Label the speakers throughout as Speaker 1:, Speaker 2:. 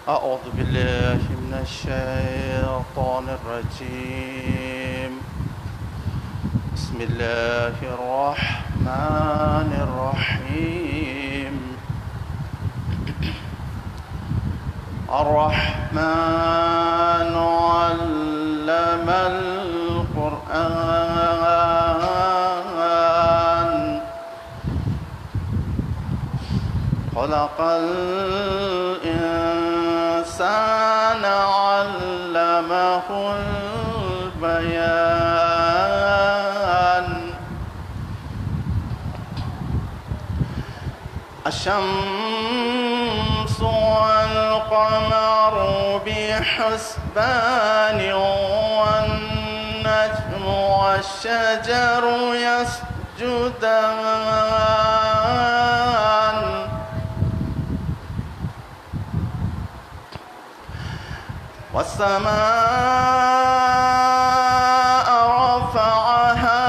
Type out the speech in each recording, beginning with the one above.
Speaker 1: أعوذ بالله من الشيطان الرجيم. بسم الله الرحمن الرحيم. الرحمن علم القرآن خلق الإنسان علمه البيان. الشمس والقمر بحسبان والنجم والشجر يسجدان والسماء رفعها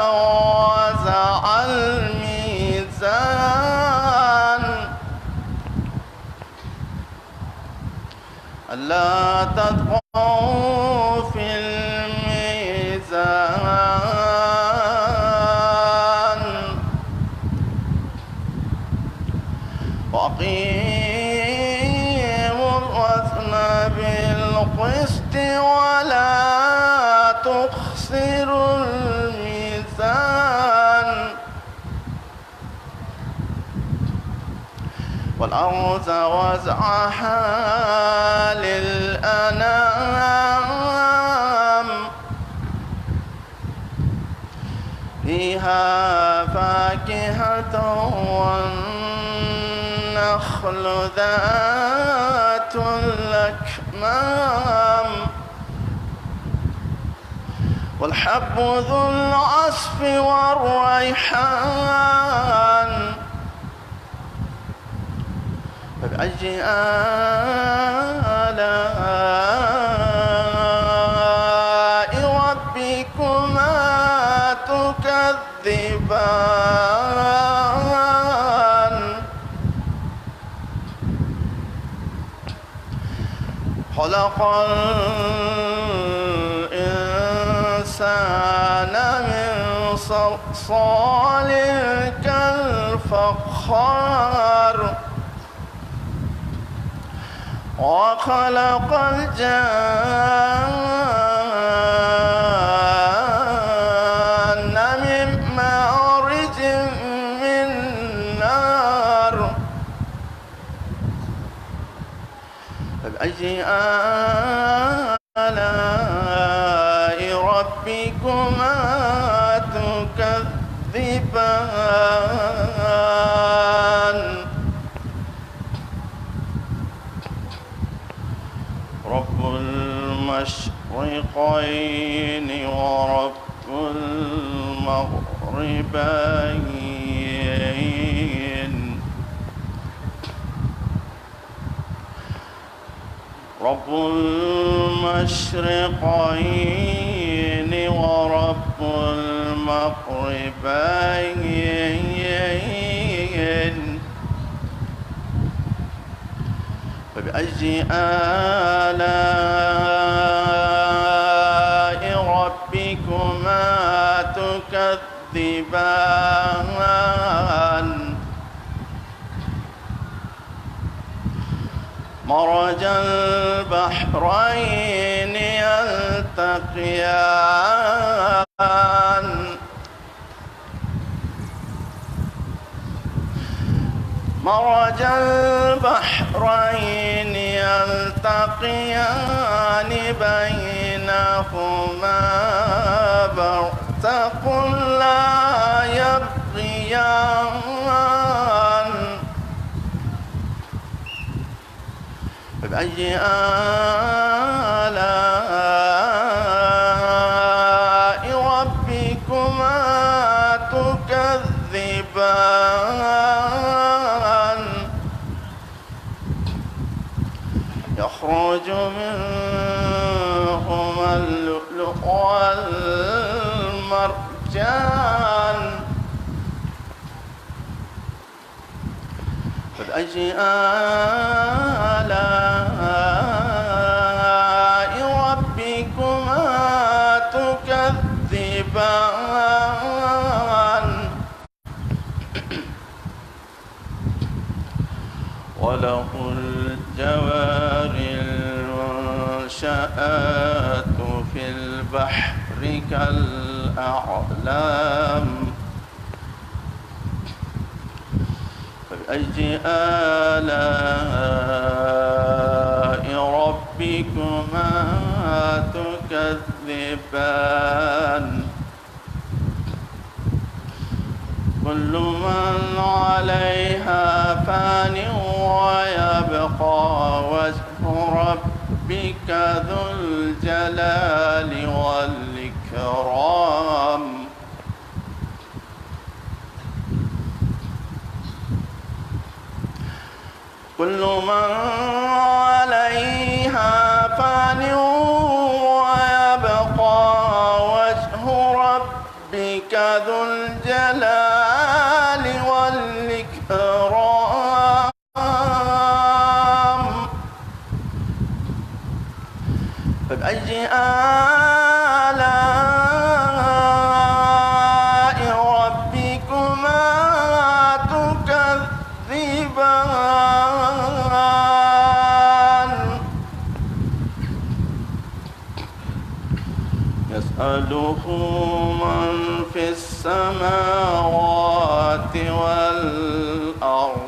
Speaker 1: ووزع الميزان ألا تطغوا في الميزان وأقيموا الوزن بالقسط ولا تخسروا الميزان والأرض وزعها للأنام فيها فاكهة والنخل ذات الأكمام والحب ذو العصف والريحان فبأي آلاء ربكما تكذبان خلق الإنسان من صلصال كالفخار وخلق الجان من مارج من نار فبأي آلاء ربكما تكذبان رب المشرقين ورب المغربين رب المشرقين ورب المغربين فبأي آلاء ربكما تكذبان مرج البحرين يلتقيان مرج البحرين يلتقيان بينهما برزخ لا يبغيان فبأي آلاء ربكما تكذبان يخرج منهما اللؤلؤ والمرجان فبأي آلاء وله الجوار المنشآت في البحر كالأعلام فبأي آلاء ربكما تكذبان كل من عليها فان ويبقى وجه ربك ذو الجلال والإكرام كل من عليها فان ويبقى وجه ربك ذو الجلال والإكرام فبأي آلاء ربكما تكذبان يسأله من في السماوات والأرض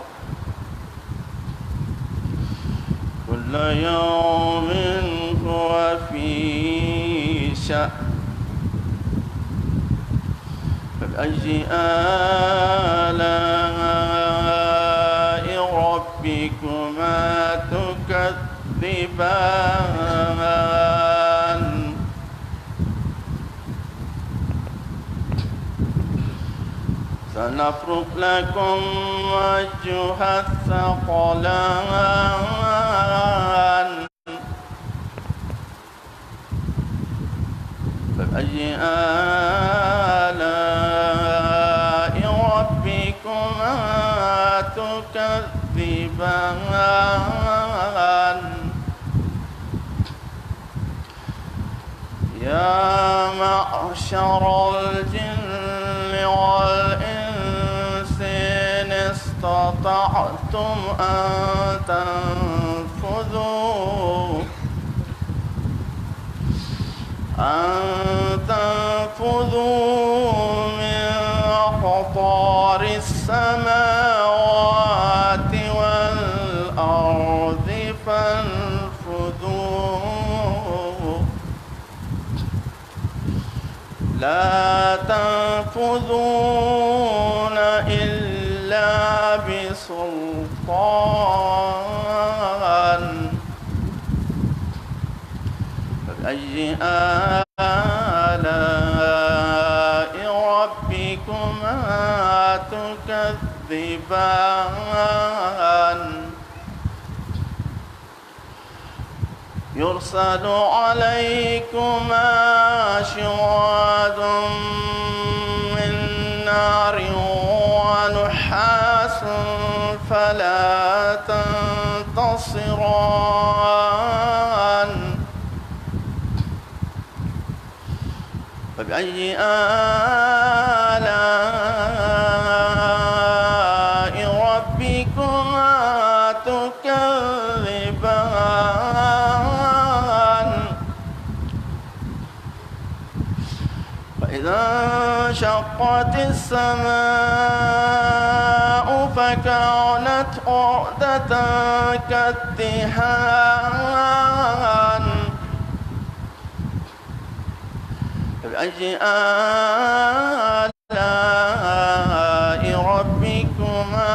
Speaker 1: كل يوم هو في شأن فبأي آلاء ربكما تكذبان سنفرغ لكم أيها الثقلان فبأي آلاء ربكما تكذبان يا معشر الجن والإنس إن استطعتم أن تنفذوا من أقطار السماوات والأرض فانفذوا لا تنفذون إلا بسلطان فبأي آلاء ربكما تكذبان يرسل عليكما شواظ من نار ونحاس فلا تنتصران فبأي آلاء ربكما تكذبان فإذا انشقت السماء فكانت وردة كالدهان فبأي آلاء ربكما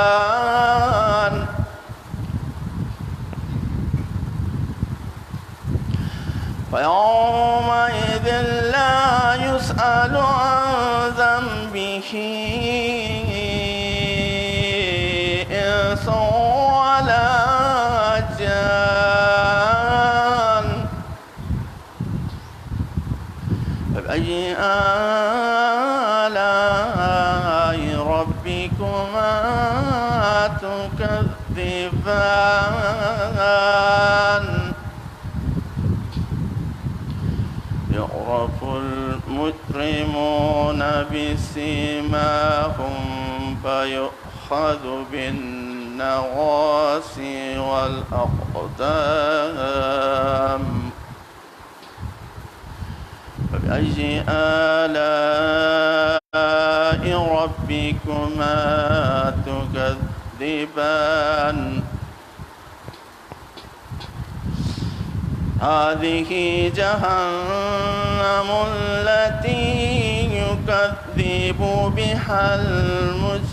Speaker 1: تكذبان فيومئذ لا يسأل عن ذنبه إنس ولا جان فبأي آلاء ربكما تكذبان يعرف المجرمون بسيماهم فيؤخذ بالنواصي والأقدام فبأي آلاء ربكما تكذبان هذه جهنم التي يكذب بها المجرمون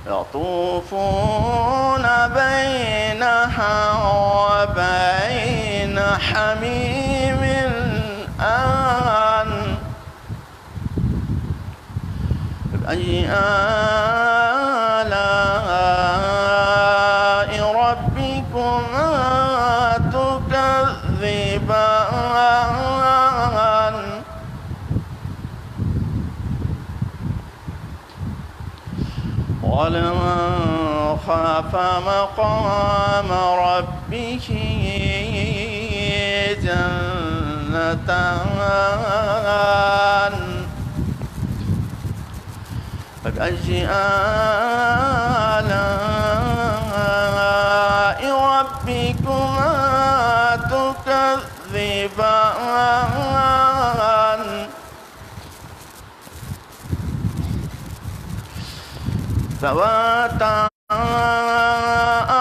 Speaker 1: يطوفون بينها وبين حميم آن فبأي آلاء ربكما تكذبان ولمن خاف مقام ربه جنتان فبأي آلاء ربكما تكذبان ذواتا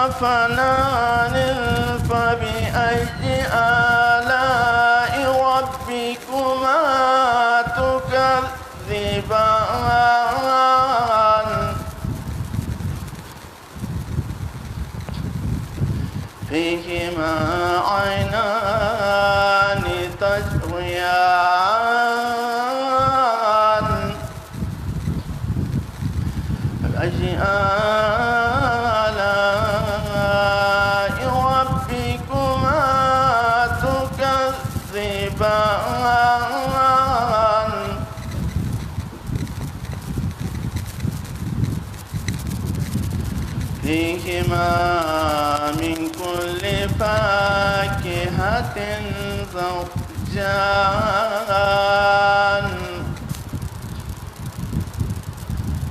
Speaker 1: أفنان فبأي آلاء ربكما تكذبان فيهما عينان تجريان فبأي آلاء ربكما تكذبان فيهما من كل فاكهة زوجان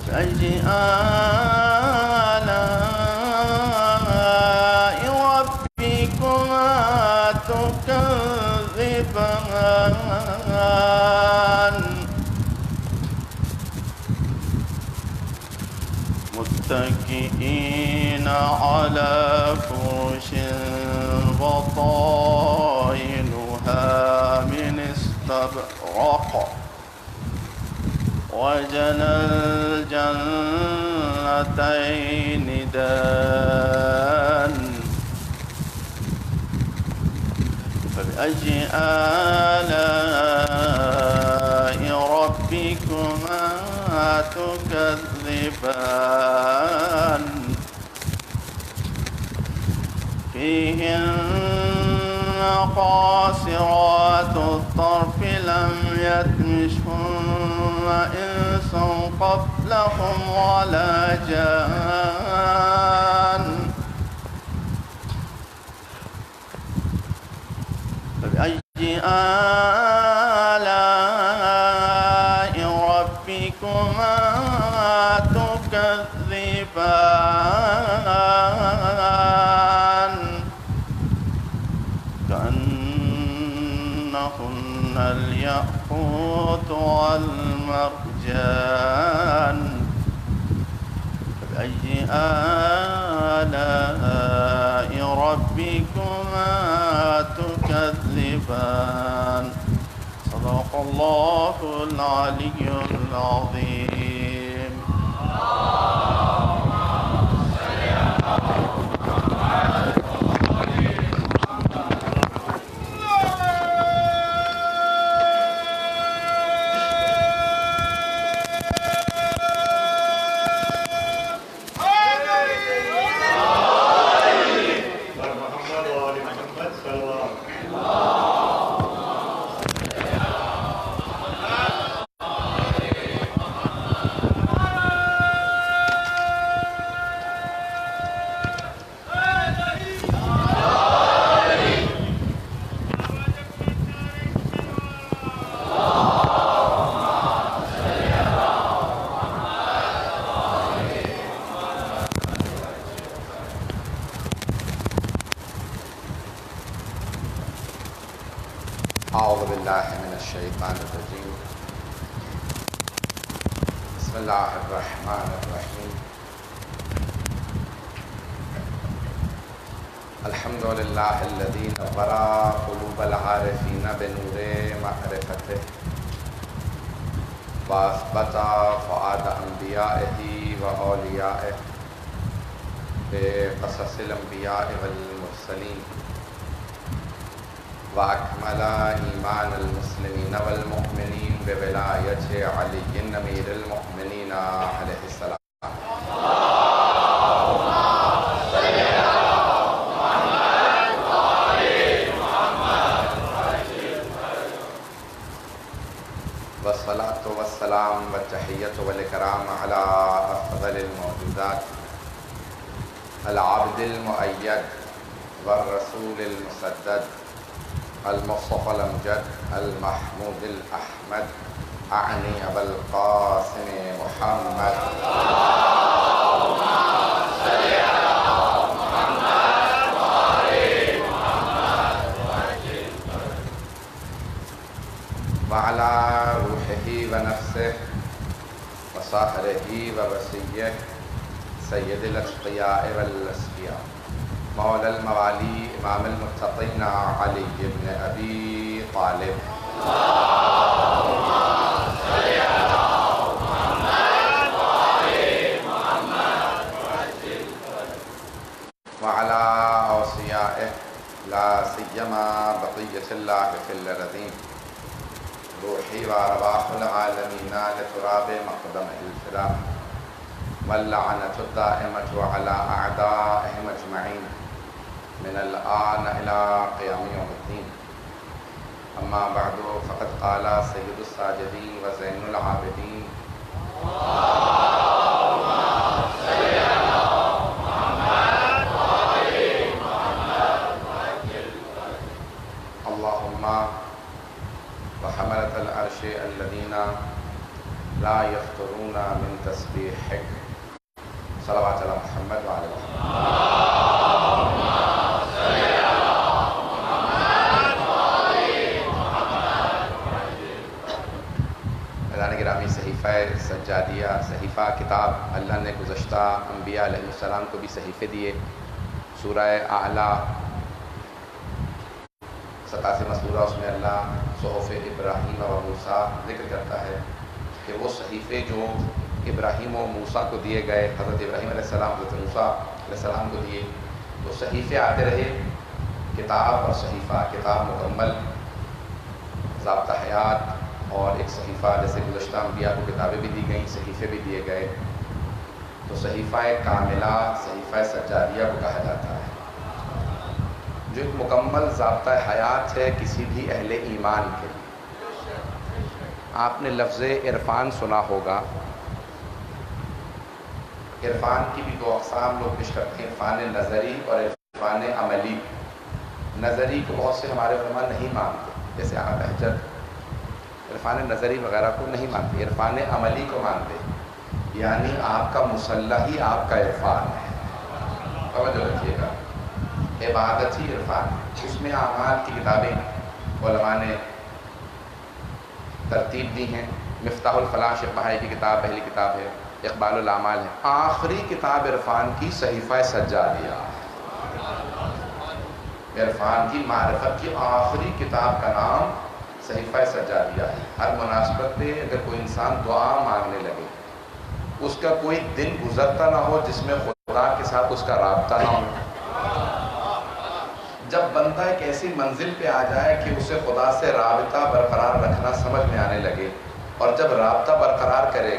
Speaker 1: فبأي آلاء ربكما تكذبان متكئين على فرش بطائنها من استبرق وجنى الجنتين دان فبأي آلاء ربكما تكذبان فيهن قاصرات الطرف لم يطمثهن إنس قبلهم ولا جان فبأي آلاء ربكما تكذبان كأنهن الياقوت والمرجان فبأي آلاء ربكما تكذبان صدق الله العلي العظيم.
Speaker 2: اعوذ باللہ من الشیطان الرجیم بسم اللہ الرحمن الرحیم الحمد للہ الذی نور قلوب العارفین بنور معرفتہ واثبت فؤاد انبیائہ واولیائہ بقصص الانبیاء والمرسلین واکمل ایمان المسلمین والمؤمنین بولایت علی امیر المؤمنین علیہ السلام والصلاة والسلام والتحیۃ والاکرام علی افضل الموجودات العبد المؤید والرسول المسدد المصطفى الامجد المحمود الاحمد اعنی ابا القاسم محمد وعلى روحه ونفسه وصاحره ووصيه سید الاتقیاء والاسقیاء مولا الموالی امام المتقین علی بن ابی طالب وعلى اوصیائه لا سیما بقیۃ اللہ فی الارضین روحی وارواح العالمین لتراب مقدم الفدا واللعنة الدائمة على أعدائهم أجمعين من الآن إلى قيام يوم الدين أما بعد فقد قال سيد الساجدين وزين العابدين اللهم صل على محمد وآل محمد اللهم وحملة العرش الذين لا يفترون من تسبيحك صلوات علی محمد وعلی محمد اللهم صل على محمد وآل محمد عزیزان گرامی صحیفہ سجادیہ صحیفہ کتاب اللہ نے گزشتہ انبیاء علیہ السلام کو بھی صحیفے دیے سورہ اعلیٰ 87 سورہ اس میں اللہ صحف ابراہیم و موسیٰ ذکر کرتا ہے کہ وہ صحیفے جو ابراہیم و موسیٰ کو دیے گئے حضرت ابراہیم علیہ السلام حضرت موسیٰ علیہ السلام کو دیے تو صحیفے آتے رہے کتاب اور صحیفہ کتاب مکمل ضابطہ حیات اور ایک صحیفہ جیسے گزشتہ انبیاء کو کتابیں بھی دی گئیں صحیفے بھی دیے گئے تو صحیفہ کاملہ صحیفہ سجادیہ کو کہا جاتا ہے جو ایک مکمل ضابطہ حیات ہے کسی بھی اہل ایمان کے آپ نے لفظ عرفان سنا ہوگا عرفان کی بھی دو اقسام لوگ پیش کرتے ہیں عرفان نظری اور عرفان عملی نظری کو بہت سے ہمارے علماء نہیں مانتے جیسے آپ بہجت عرفان نظری وغیرہ کو نہیں مانتے عرفان عملی کو مانتے یعنی آپ کا مسلح ہی آپ کا عرفان ہے توجہ رکھیے گا عبادت ہی عرفان اس میں اعمال کی کتابیں علماء نے ترتیب دی ہیں مفتاح الفلاح شیخ بہائی کی کتاب پہلی کتاب ہے اقبال الاعمال ہے آخری کتاب عرفان کی صحیفہ سجادیہ عرفان کی معرفت کی آخری کتاب کا نام صحیفہ سجادیہ ہے ہر مناسبت پہ اگر کوئی انسان دعا مانگنے لگے اس کا کوئی دن گزرتا نہ ہو جس میں خدا کے ساتھ اس کا رابطہ نہ ہو جب بندہ ایک ایسی منزل پہ آ جائے کہ اسے خدا سے رابطہ برقرار رکھنا سمجھ میں آنے لگے اور جب رابطہ برقرار کرے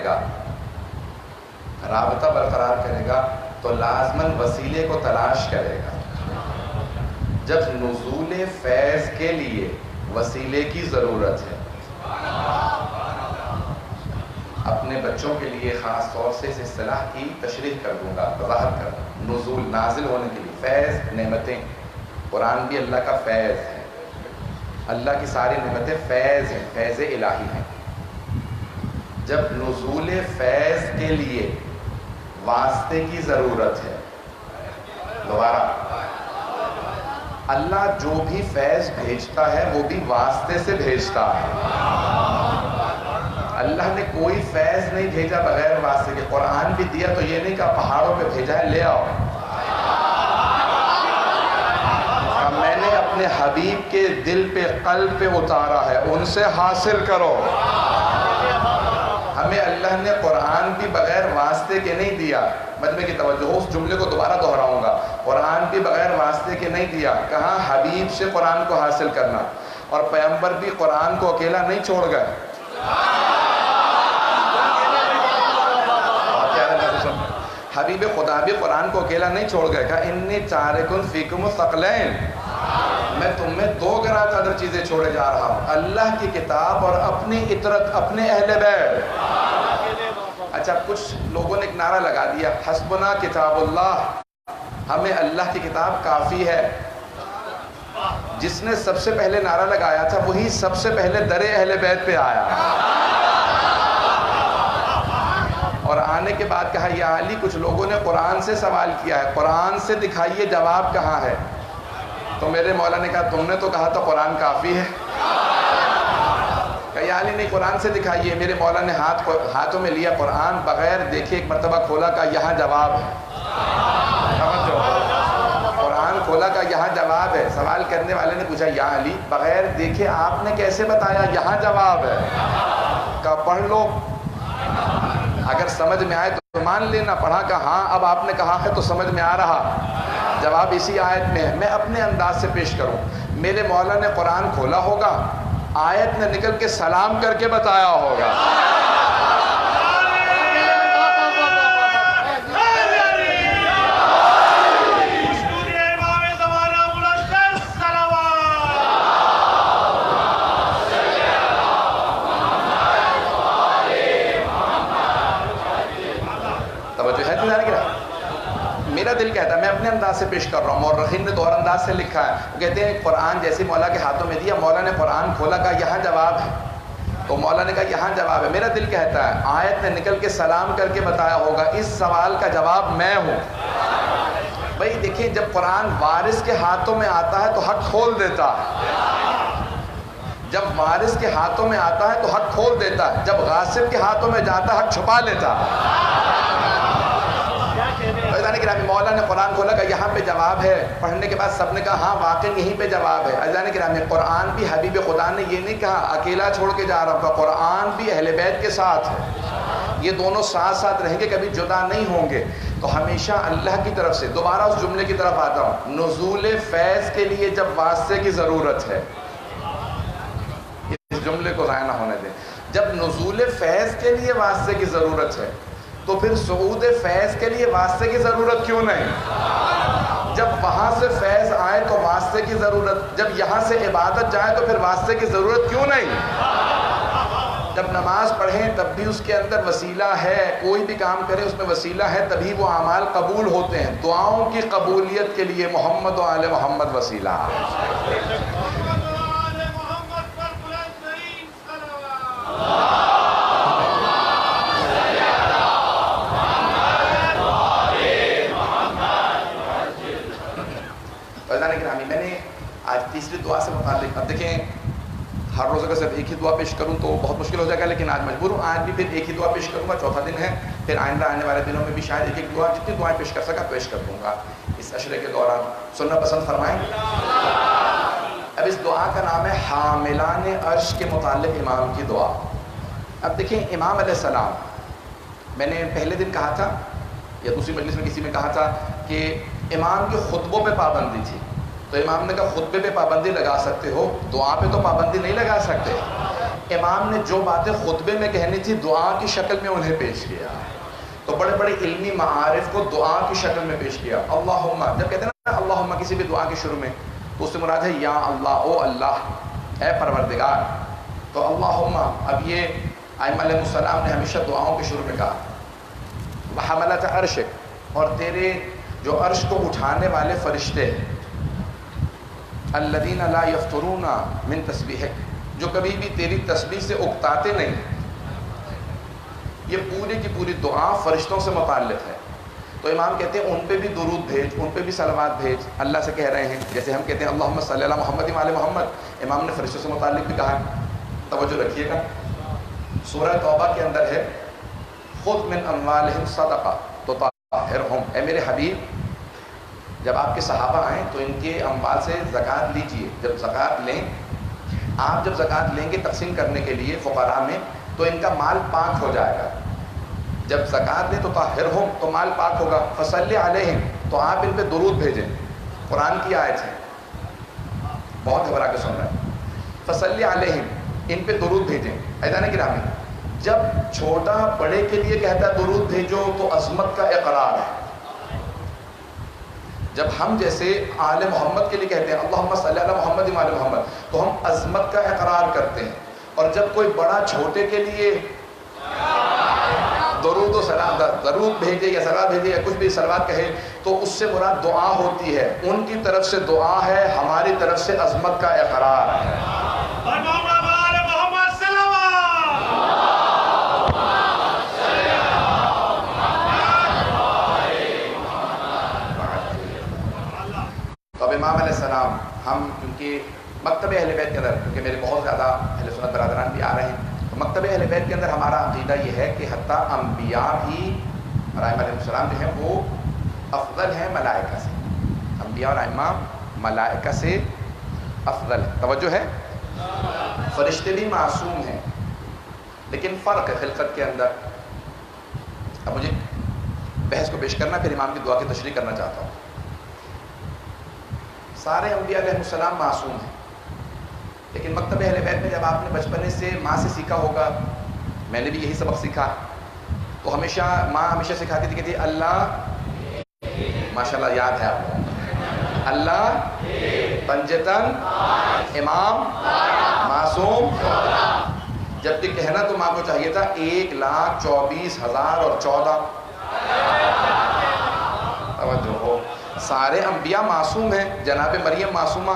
Speaker 2: گا تو لازماً وسیلے کو تلاش کرے گا جب نزول فیض کے لیے وسیلے کی ضرورت ہے اپنے بچوں کے لیے خاص طور سے اس اصطلاح کی تشریح کر دوں گا وضاحت کر دوں نزول نازل ہونے کے لیے فیض نعمتیں قرآن بھی اللہ کا فیض ہے اللہ کی ساری نعمتیں فیض ہیں فیض الہی ہیں جب نزول فیض کے لیے واسطے کی ضرورت ہے دوبارہ اللہ جو بھی فیض بھیجتا ہے وہ بھی واسطے سے بھیجتا ہے. اللہ نے کوئی فیض نہیں بھیجا بغیر واسطے کے. قرآن بھی دیا تو یہ نہیں کہا پہاڑوں پہ بھیجا ہے لے آؤ. میں نے اپنے حبیب کے دل پہ قلب پہ اتارا ہے, ان سے حاصل کرو. ہمیں اللہ نے قرآن بھی بغیر واسطے کے نہیں دیا. مجمع کی توجہ ہو, اس جملے کو دوبارہ دہراؤں گا. قرآن بھی بغیر واسطے کے نہیں دیا. کہاں حبیب سے قرآن کو حاصل کرنا. اور پیغمبر بھی قرآن کو اکیلا نہیں چھوڑ گئے. حبیب خدا بھی قرآن کو اکیلا نہیں چھوڑ گئے. کہا انی تارکن فیکم الثقلین, میں تم میں دو گراں قدر چیزیں چھوڑے جا رہا ہوں, اللہ کی کتاب اور اپنی اطرت, اپنے اہل بیت. اچھا, کچھ لوگوں نے ایک نعرہ لگا دیا حسبنا کتاب اللہ, ہمیں اللہ کی کتاب کافی ہے. جس نے سب سے پہلے نعرہ لگایا تھا وہی سب سے پہلے در اہل بیت پہ آیا, اور آنے کے بعد کہا یا علی کچھ لوگوں نے قرآن سے سوال کیا ہے, قرآن سے دکھائیے جواب کہاں ہے. تو میرے مولا نے کہا تم نے تو کہا تھا قرآن کافی ہے. کہ یا علی نہیں, قرآن سے دکھائیے. میرے مولا نے ہاتھوں میں لیا قرآن, بغیر دیکھے ایک مرتبہ کھولا, کا یہاں جواب ہے. قرآن کھولا, کا یہاں جواب ہے. سوال کرنے والے نے پوچھا یا علی بغیر دیکھے آپ نے کیسے بتایا یہاں جواب ہے. کہا پڑھ لو, اگر سمجھ میں آئے تو مان لینا. پڑھا کہ ہاں اب آپ نے کہا ہے تو سمجھ میں آ رہا, جواب اسی آیت میں ہے. میں اپنے انداز سے پیش کروں. میرے مولا نے قرآن کھولا ہوگا, آیت نے نکل کے سلام کر کے بتایا ہوگا. میرا دل کہتا ہے, میں اپنے انداز سے پیش کر رہا ہوں. مورخین نے دو اور انداز سے لکھا ہے. وہ کہتے ہیں قرآن جیسے مولا کے ہاتھوں میں دیا, مولا نے قرآن کھولا, کہا یہاں جواب ہے. تو مولا نے کہا یہاں جواب ہے. میرا دل کہتا ہے آیت نے نکل کے سلام کر کے بتایا ہوگا, اس سوال کا جواب میں ہوں. بھائی دیکھیں, جب قرآن وارث کے ہاتھوں میں آتا ہے تو حق کھول دیتا ہے. جب وارث کے ہاتھوں میں آتا ہے تو حق کھول دیتا ہے. جب غاصب کے ہاتھوں میں جاتا ہے حق چھپا لیتا ہے. مولا نے قرآن کھولا, کہ یہاں پہ جواب ہے. پڑھنے کے بعد سب نے کہا ہاں واقعی یہیں پہ جواب ہے. عزیزان گرامی, قرآن بھی حبیب خدا نے یہ نہیں کہا اکیلا چھوڑ کے جا رہا ہوں, قرآن بھی اہل بیت کے ساتھ ہے. یہ دونوں ساتھ ساتھ رہیں گے, کبھی جدا نہیں ہوں گے. تو ہمیشہ اللہ کی طرف سے, دوبارہ اس جملے کی طرف آتا ہوں, نزول فیض کے لیے جب واسطے کی ضرورت ہے, اس جملے کو ضائع نہ ہونے دیں, جب نزول فیض کے لیے واسطے کی ضرورت ہے تو پھر صعود فیض کے لیے واسطے کی ضرورت کیوں نہیں؟ جب وہاں سے فیض آئے تو واسطے کی ضرورت, جب یہاں سے عبادت جائے تو پھر واسطے کی ضرورت کیوں نہیں؟ جب نماز پڑھیں تب بھی اس کے اندر وسیلہ ہے, کوئی بھی کام کرے اس میں وسیلہ ہے, تبھی وہ اعمال قبول ہوتے ہیں. دعاؤں کی قبولیت کے لیے محمد و آل محمد وسیلہ. میں نے آج تیسری دعا سے متعلق, اب دیکھیں ہر روز اگر صرف ایک ہی دعا پیش کروں تو بہت مشکل ہو جائے گا, لیکن آج مجبور ہوں. آج بھی پھر ایک ہی دعا پیش کروں گا, چوتھا دن ہے, پھر آئندہ آنے والے دنوں میں بھی شاید ایک ایک دعا, جتنی دعائیں پیش کر سکا پیش کر دوں گا اس عشرے کے دوران. سننا پسند فرمائیں. اب اس دعا کا نام ہے حاملان عرش کے متعلق امام کی دعا. اب دیکھیں امام علیہ السلام, میں نے پہلے دن کہا تھا یا دوسری مجلس میں کسی میں کہا تھا کہ امام کے خطبوں پہ پابندی تھی. تو امام نے کہا خطبے پہ پابندی لگا سکتے ہو, دعا پہ تو پابندی نہیں لگا سکتے. امام نے جو باتیں خطبے میں کہنی تھی دعا کی شکل میں انہیں پیش کیا. تو بڑے بڑے علمی معارف کو دعا کی شکل میں پیش کیا. اللہم, جب کہتے ہیں نا اللہم کسی بھی دعا کے شروع میں, تو اس سے مراد ہے یا اللہ, او اللہ, اے پروردگار. تو اللہم, اب یہ ائمہ علیہ السلام نے ہمیشہ دعاؤں کے شروع میں کہا وحملۃ عرشک, اور تیرے جو عرش کو اٹھانے والے فرشتے ہیں, الذین لا یفترون من تسبیحک, جو کبھی بھی تیری تسبیح سے اکتاتے نہیں. یہ پوری کی پوری دعا فرشتوں سے متعلق ہے. تو امام کہتے ہیں ان پہ بھی درود بھیج، ان پہ بھی صلوات بھیج، اللہ سے کہہ رہے ہیں. جیسے ہم کہتے ہیں اللہم صلی علی محمد و علی محمد، امام نے فرشتوں سے متعلق بھی کہا ہے. توجہ رکھیے گا، سورہ توبہ کے اندر ہے خذ من اموالہم صدقہ تطہرہم، اے میرے حبیب جب آپ کے صحابہ آئیں تو ان کے اموال سے زکوٰۃ لیجئے. جب زکوٰۃ لیں، آپ جب زکوٰۃ لیں گے تقسیم کرنے کے لیے فقراء میں، تو ان کا مال پاک ہو جائے گا. جب زکوٰۃ لیں تو طاہرہم، تو مال پاک ہوگا. فصلی علیہم، تو آپ ان پہ درود بھیجیں. قرآن کی آیت ہے، بہت گھبرا کے سن رہے ہیں. فصلی علیہم، ان پہ درود بھیجیں. ایدان گرامی، جب چھوٹا بڑے کے لیے کہتا ہے درود بھیجو تو عظمت کا اقرار ہے. جب ہم جیسے آل محمد کے لیے کہتے ہیں اللہم صلی علی محمد و آل محمد، تو ہم عظمت کا اقرار کرتے ہیں. اور جب کوئی بڑا چھوٹے کے لیے درود و سلام، درود بھیجے یا سلام بھیجے یا کچھ بھی صلوات کہے، تو اس سے مراد دعا ہوتی ہے. ان کی طرف سے دعا ہے، ہماری طرف سے عظمت کا اقرار ہے. تو اب امام علیہ السلام، ہم کیونکہ مکتب اہل بیت کے اندر، کیونکہ میرے بہت زیادہ اہل سنت برادران بھی آ رہے ہیں، تو مکتب اہل بیت کے اندر ہمارا عقیدہ یہ ہے کہ حتیٰ انبیاء بھی ائمہ علیہ السلام جو ہیں وہ افضل ہیں ملائکہ سے. انبیاء اور ائمہ ملائکہ سے افضل ہے. توجہ ہے، فرشتے بھی معصوم ہیں، لیکن فرق ہے خلقت کے اندر. اب مجھے بحث کو پیش کرنا، پھر امام کی دعا کی تشریح کرنا چاہتا ہوں. سارے انبیاء علیہ السلام معصوم ہیں، لیکن مکتب اہل بیت میں جب آپ نے بچپنے سے ماں سے سیکھا ہوگا، میں نے بھی یہی سبق سیکھا، تو ہمیشہ ماں ہمیشہ سکھاتی تھی، کہتی اللہ، ماشاءاللہ یاد ہے آپ کو، اللہ پنجتن امام معصوم. جبکہ کہنا تو ماں کو چاہیے تھا 1,24,014. توجہ ہو، سارے انبیاء معصوم ہیں، جناب مریم معصومہ.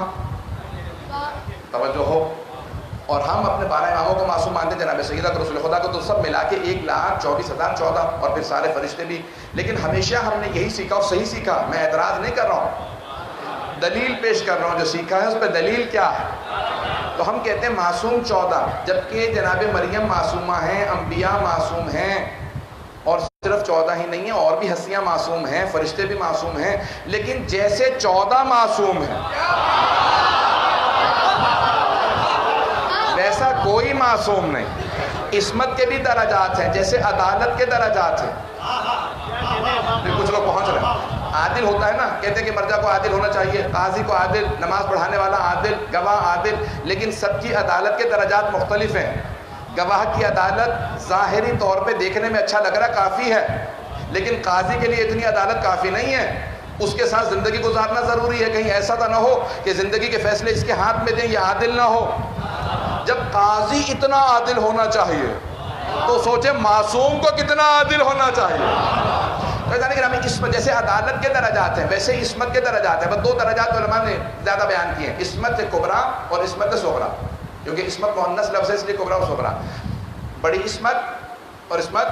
Speaker 2: توجہ ہو، اور ہم اپنے 12 اماموں کو معصوم مانتے ہیں، جناب سیدہ رسول خدا کو تو سب ملا کے 1,24,014 اور پھر سارے فرشتے بھی. لیکن ہمیشہ ہم نے یہی سیکھا اور صحیح سیکھا. میں اعتراض نہیں کر رہا ہوں، دلیل پیش کر رہا ہوں. جو سیکھا ہے اس پہ دلیل کیا ہے؟ تو ہم کہتے ہیں معصوم 14، جبکہ جناب مریم معصومہ ہیں، انبیاء معصوم ہیں. اور صرف 14 ہی نہیں ہیں، اور بھی ہستیاں معصوم ہیں، فرشتے بھی معصوم ہیں. لیکن جیسے 14 معصوم ہیں، ویسا کوئی معصوم نہیں. عصمت کے بھی درجات ہیں، جیسے عدالت کے درجات ہیں. کچھ لوگ پہنچ رہے ہیں. عادل ہوتا ہے نا، کہتے ہیں کہ مرجع کو عادل ہونا چاہیے، قاضی کو عادل، نماز پڑھانے والا عادل، گواہ عادل. لیکن سب کی عدالت کے درجات مختلف ہیں. گواہ کی عدالت ظاہری طور پہ دیکھنے میں اچھا لگ رہا کافی ہے، لیکن قاضی کے لیے اتنی عدالت کافی نہیں ہے. اس کے ساتھ زندگی گزارنا ضروری ہے. کہیں ایسا تو نہ ہو کہ زندگی کے فیصلے اس کے ہاتھ میں دیں، یہ عادل نہ ہو. جب قاضی اتنا عادل ہونا چاہیے تو سوچے معصوم کو کتنا عادل ہونا چاہیے. تو جیسے عدالت کے درجات ہیں، ویسے عصمت کے درجات ہیں. بس 2 درجات علماء نے زیادہ بیان کیے ہیں، عصمت کبریٰ اور عصمت صغریٰ. کیونکہ عصمت مؤنث لفظ ہے، اس لیے کبریٰ اور صغریٰ. بڑی عصمت اور عصمت،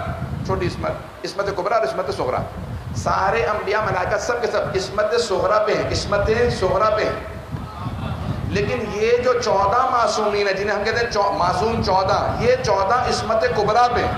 Speaker 2: چھوٹی عصمت، عصمت کبریٰ اور عصمت صغریٰ. سارے انبیاء ملائکہ سب کے سب عصمت صغریٰ پہ ہیں، عصمت صغریٰ پہ ہیں. لیکن یہ جو 14 معصومین ہیں، جنہیں ہم کہتے ہیں معصوم 14، یہ 14 عصمت کبریٰ پہ ہیں.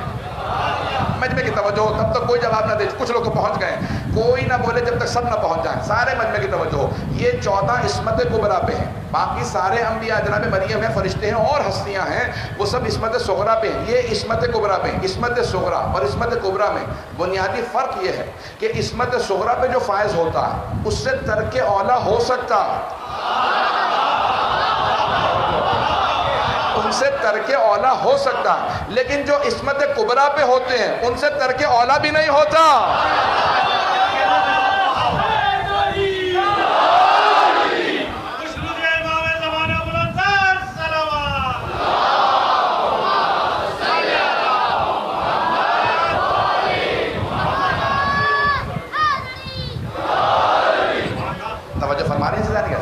Speaker 2: مجمع کی توجہ ہو، تب تک کوئی جواب نہ دے. کچھ لوگ تو پہنچ گئے ہیں، کوئی نہ بولے جب تک سب نہ پہنچ جائیں. سارے مجمع کی توجہ ہو، یہ 14 عصمت کبریٰ پہ ہیں. باقی سارے انبیاء، جناب مریم ہیں، فرشتے ہیں اور ہستیاں ہیں، وہ سب عصمت صغریٰ پہ ہیں. یہ عصمت کبریٰ پہ ہیں. عصمت صغریٰ اور عصمت کبریٰ میں بنیادی فرق یہ ہے کہ عصمت صغریٰ پہ جو فائز ہوتا ہے اس سے ترک اولیٰ ہو سکتا ہے، ان سے ترک اولیٰ ہو سکتا ہے. لیکن جو عصمت کبریٰ پہ ہوتے ہیں ان سے ترک اولیٰ بھی نہیں ہوتا. توجہ فرما رہے ہیں سزا نہیں.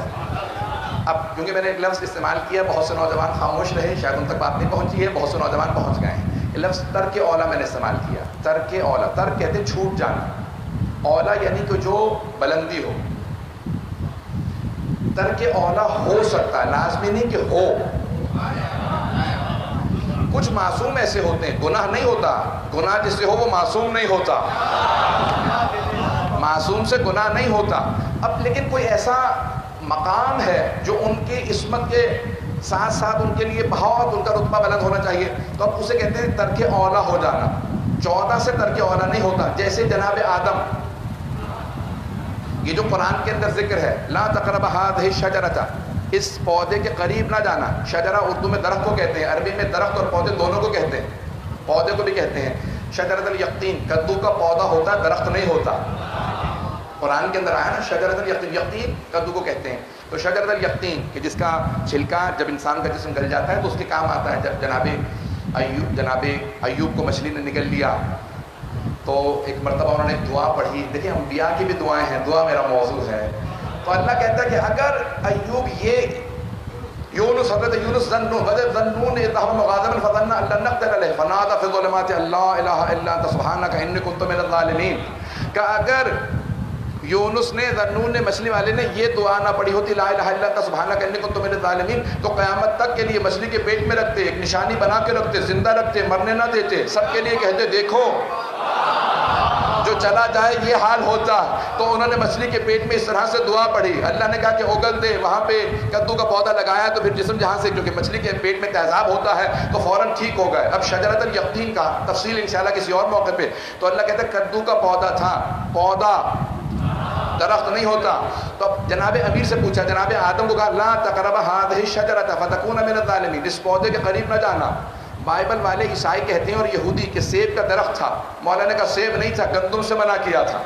Speaker 2: اب کیونکہ میں نے ایک لفظ استعمال کیا، بہت سے نوجوان خاموش رہے، شاید ان تک بات نہیں پہنچی ہے، بہت سے نوجوان پہنچ گئے ہیں. یہ لفظ ترک اولیٰ میں نے استعمال کیا. ترک اولیٰ، ترک کہتے ہیں چھوٹ جانا. اولا یعنی کہ جو بلندی ہو. ترک اولا ہو سکتا ہے، لازمی نہیں کہ ہو. کچھ معصوم ایسے ہوتے ہیں، گناہ نہیں ہوتا، گناہ جس سے ہو وہ معصوم نہیں ہوتا، معصوم سے گناہ نہیں ہوتا. اب لیکن کوئی ایسا مقام ہے جو ان کی عصمت کے ساتھ ساتھ ان کے لیے بہت ان کا رتبہ بلند ہونا چاہیے، تو اب اسے کہتے ہیں ترک اولا ہو جانا. 14 سے ترک اولا نہیں ہوتا. جیسے جناب آدم، یہ جو قرآن کے اندر ذکر ہے، لا تقرب هذه الشجرة، اس پودے کے قریب نہ جانا. شجرہ اردو میں درخت کو کہتے ہیں، عربی میں درخت اور پودے دونوں کو کہتے ہیں، پودے کو بھی کہتے ہیں. شجرۃ الیقطین، کدو کا پودا ہوتا ہے، درخت نہیں ہوتا. قرآن کے اندر آیا نا شجرۃ الیقطین، یقطین کدو کو کہتے ہیں. تو شجرۃ الیقطین کہ جس کا چھلکا جب انسان کا جسم گل جاتا ہے تو اس کے کام آتا ہے. جب جناب ایوب کو مچھلی نے نگل لیا تو ایک مرتبہ انہوں نے دعا پڑھی. دیکھیں انبیاء کی بھی دعائیں ہیں، دعا میرا موضوع ہے. تو اللہ کہتا ہے کہ اگر ایوب یہ یونس حضرت یونس ظنون ذهب مغاضبا فظن ان لن نقدر عليه فنادى في الظلمات لا اله الا انت سبحانك اني كنت من الظالمين، کہ اگر یونس نے ذنون نے مچھلی والے نے یہ دعا نہ پڑھی ہوتی لا الہ الا انت سبحانک انی کنت من الظالمین، تو قیامت تک کے لیے مچھلی کے پیٹ میں رکھتے، ایک نشانی بنا کے رکھتے، زندہ رکھتے، مرنے نہ دیتے، سب کے لیے کہتے دیکھو جو چلا جائے یہ حال ہوتا. تو انہوں نے مچھلی کے پیٹ میں اس طرح سے دعا پڑھی. اللہ نے کہا کہ اگل دے، وہاں پہ کدو کا پودا لگایا تو پھر جسم جہاں سے جو کہ مچھلی کے پیٹ میں تیزاب ہوتا ہے تو فوراً ٹھیک ہو گئے. اب شجرۃ الیقطین کا تفصیل انشاءاللہ کسی اور موقع پہ. تو اللہ کہتا ہے کدو کا پودا تھا، پودا درخت نہیں ہوتا. تو اب جناب امیر سے پوچھا، جناب آدم کو کہا لا تقرب هذه الشجرة فتكون من الظالمین، اس پودے کے قریب نہ جانا. بائبل والے عیسائی کہتے ہیں اور یہودی کہ سیب کا درخت تھا. مولانا کا سیب نہیں تھا، گندم سے منع کیا تھا،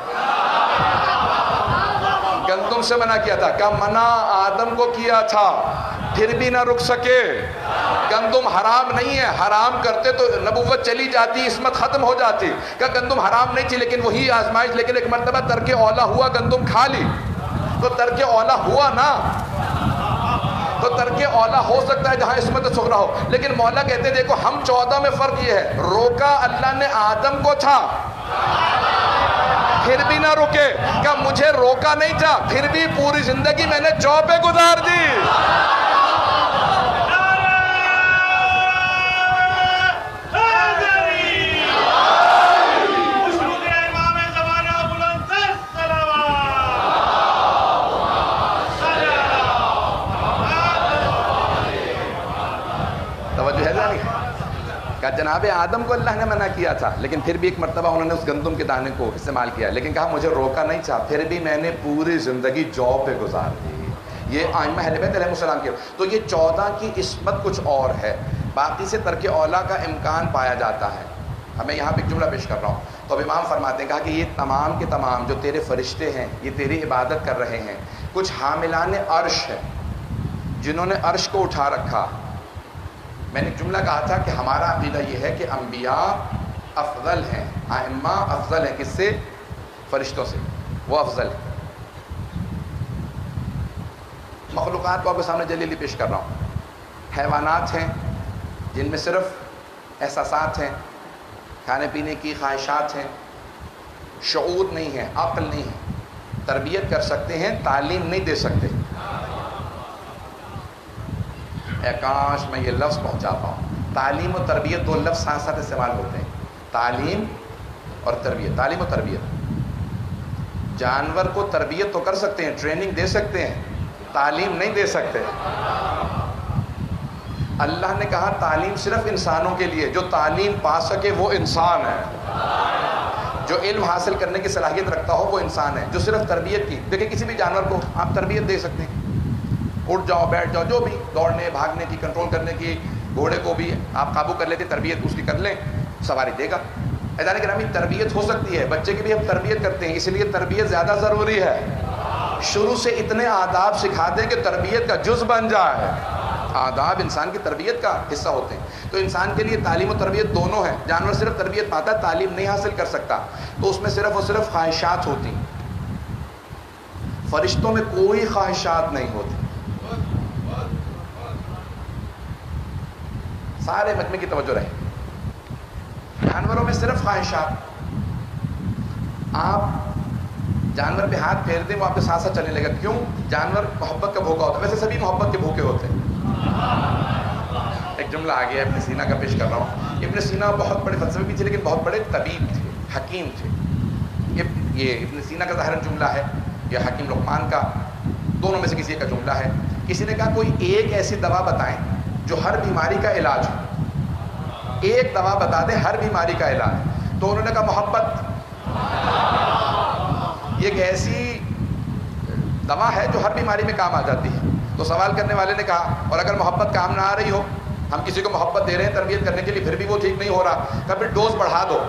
Speaker 2: گندم سے منع کیا تھا. کیا منع آدم کو کیا تھا، پھر بھی نہ رک سکے. گندم حرام نہیں ہے، حرام کرتے تو نبوت چلی جاتی، عصمت ختم ہو جاتی. کہ گندم حرام نہیں تھی لیکن وہی آزمائش، لیکن ایک مرتبہ ترک اولا ہوا، گندم کھا لی تو ترک اولا ہوا نا. تو ترک اولا ہو سکتا ہے جہاں عصمت صغرا ہو. لیکن مولا کہتے ہیں دیکھو ہم 14 میں فرق یہ ہے، روکا اللہ نے آدم کو تھا پھر بھی نہ رکے. کہ مجھے روکا نہیں تھا پھر بھی پوری زندگی میں نے جو پہ گزار دی. جناب آدم کو اللہ نے منع کیا تھا لیکن پھر بھی ایک مرتبہ انہوں نے اس گندم کے دانے کو استعمال کیا، لیکن کہا مجھے روکا نہیں تھا پھر بھی میں نے پوری زندگی جو پہ گزار دی. یہ ائمہ اہل بیت علیہ السلام کے. تو یہ 14 کی عصمت کچھ اور ہے، باقی سے ترک اولا کا امکان پایا جاتا ہے. ہمیں یہاں پہ ایک جملہ پیش کر رہا ہوں. تو اب امام فرماتے ہیں کہا کہ یہ تمام کے تمام جو تیرے فرشتے ہیں یہ تیری عبادت کر رہے ہیں. کچھ حاملان عرش ہے جنہوں نے عرش کو اٹھا رکھا. میں نے ایک جملہ کہا تھا کہ ہمارا عقیدہ یہ ہے کہ انبیاء افضل ہیں، ائمہ افضل ہیں. کس سے؟ فرشتوں سے. وہ افضل ہیں. مخلوقات کو آپ کے سامنے جلیلی پیش کر رہا ہوں. حیوانات ہیں جن میں صرف احساسات ہیں، کھانے پینے کی خواہشات ہیں، شعور نہیں ہے، عقل نہیں ہے. تربیت کر سکتے ہیں، تعلیم نہیں دے سکتے. اے کاش میں یہ لفظ پہنچا پاؤں. تعلیم و تربیت دو لفظ ساتھ ساتھ استعمال ہوتے ہیں، تعلیم اور تربیت. تعلیم و تربیت. جانور کو تربیت تو کر سکتے ہیں، ٹریننگ دے سکتے ہیں، تعلیم نہیں دے سکتے. اللہ نے کہا تعلیم صرف انسانوں کے لیے، جو تعلیم پا سکے وہ انسان ہے، جو علم حاصل کرنے کی صلاحیت رکھتا ہو وہ انسان ہے. جو صرف تربیت کی، دیکھیں کسی بھی جانور کو آپ تربیت دے سکتے ہیں، اٹھ جاؤ بیٹھ جاؤ، جو بھی دوڑنے بھاگنے کی کنٹرول کرنے کی. گھوڑے کو بھی آپ قابو کر لیتے، تربیت اس کی کر لیں، سواری دے گا. اذان گرامی تربیت ہو سکتی ہے، بچے کی بھی ہم تربیت کرتے ہیں، اس لیے تربیت زیادہ ضروری ہے. شروع سے اتنے آداب سکھا دیں کہ تربیت کا جز بن جائے. آداب انسان کی تربیت کا حصہ ہوتے ہیں. تو انسان کے لیے تعلیم و تربیت دونوں ہیں. جانور صرف تربیت پاتا ہے، تعلیم نہیں حاصل کر سکتا، تو اس میں صرف اور صرف خواہشات ہوتی. فرشتوں میں کوئی خواہشات نہیں ہوتی. سارے مجمع کی توجہ رہے. جانوروں میں صرف خواہشات. آپ جانور پہ ہاتھ پھیر دیں وہ آپ کے ساتھ ساتھ چلنے لگا. کیوں؟ جانور محبت کا بھوکا ہوتا ہے. ویسے سبھی محبت کے بھوکے ہوتے ہیں. ایک جملہ آ گیا ابن سینا کا پیش کر رہا ہوں. ابن سینا بہت بڑے فلسفی بھی تھے لیکن بہت بڑے طبیب تھے, حکیم تھے. یہ ابن سینا کا ظاہراً جملہ ہے, یہ حکیم لقمان کا, دونوں میں سے کسی کا جملہ ہے. کسی نے کہا کوئی ایک ایسی دوا بتائیں جو ہر بیماری کا علاج ہو. ایک دوا بتا دیں ہر بیماری کا علاج. تو انہوں نے کہا محبت. یہ ایک ایسی دوا ہے جو ہر بیماری میں کام آ جاتی ہے. تو سوال کرنے والے نے کہا اور اگر محبت کام نہ آ رہی ہو, ہم کسی کو محبت دے رہے ہیں تربیت کرنے کے لیے, پھر بھی وہ ٹھیک نہیں ہو رہا, کہا پھر ڈوز بڑھا دو.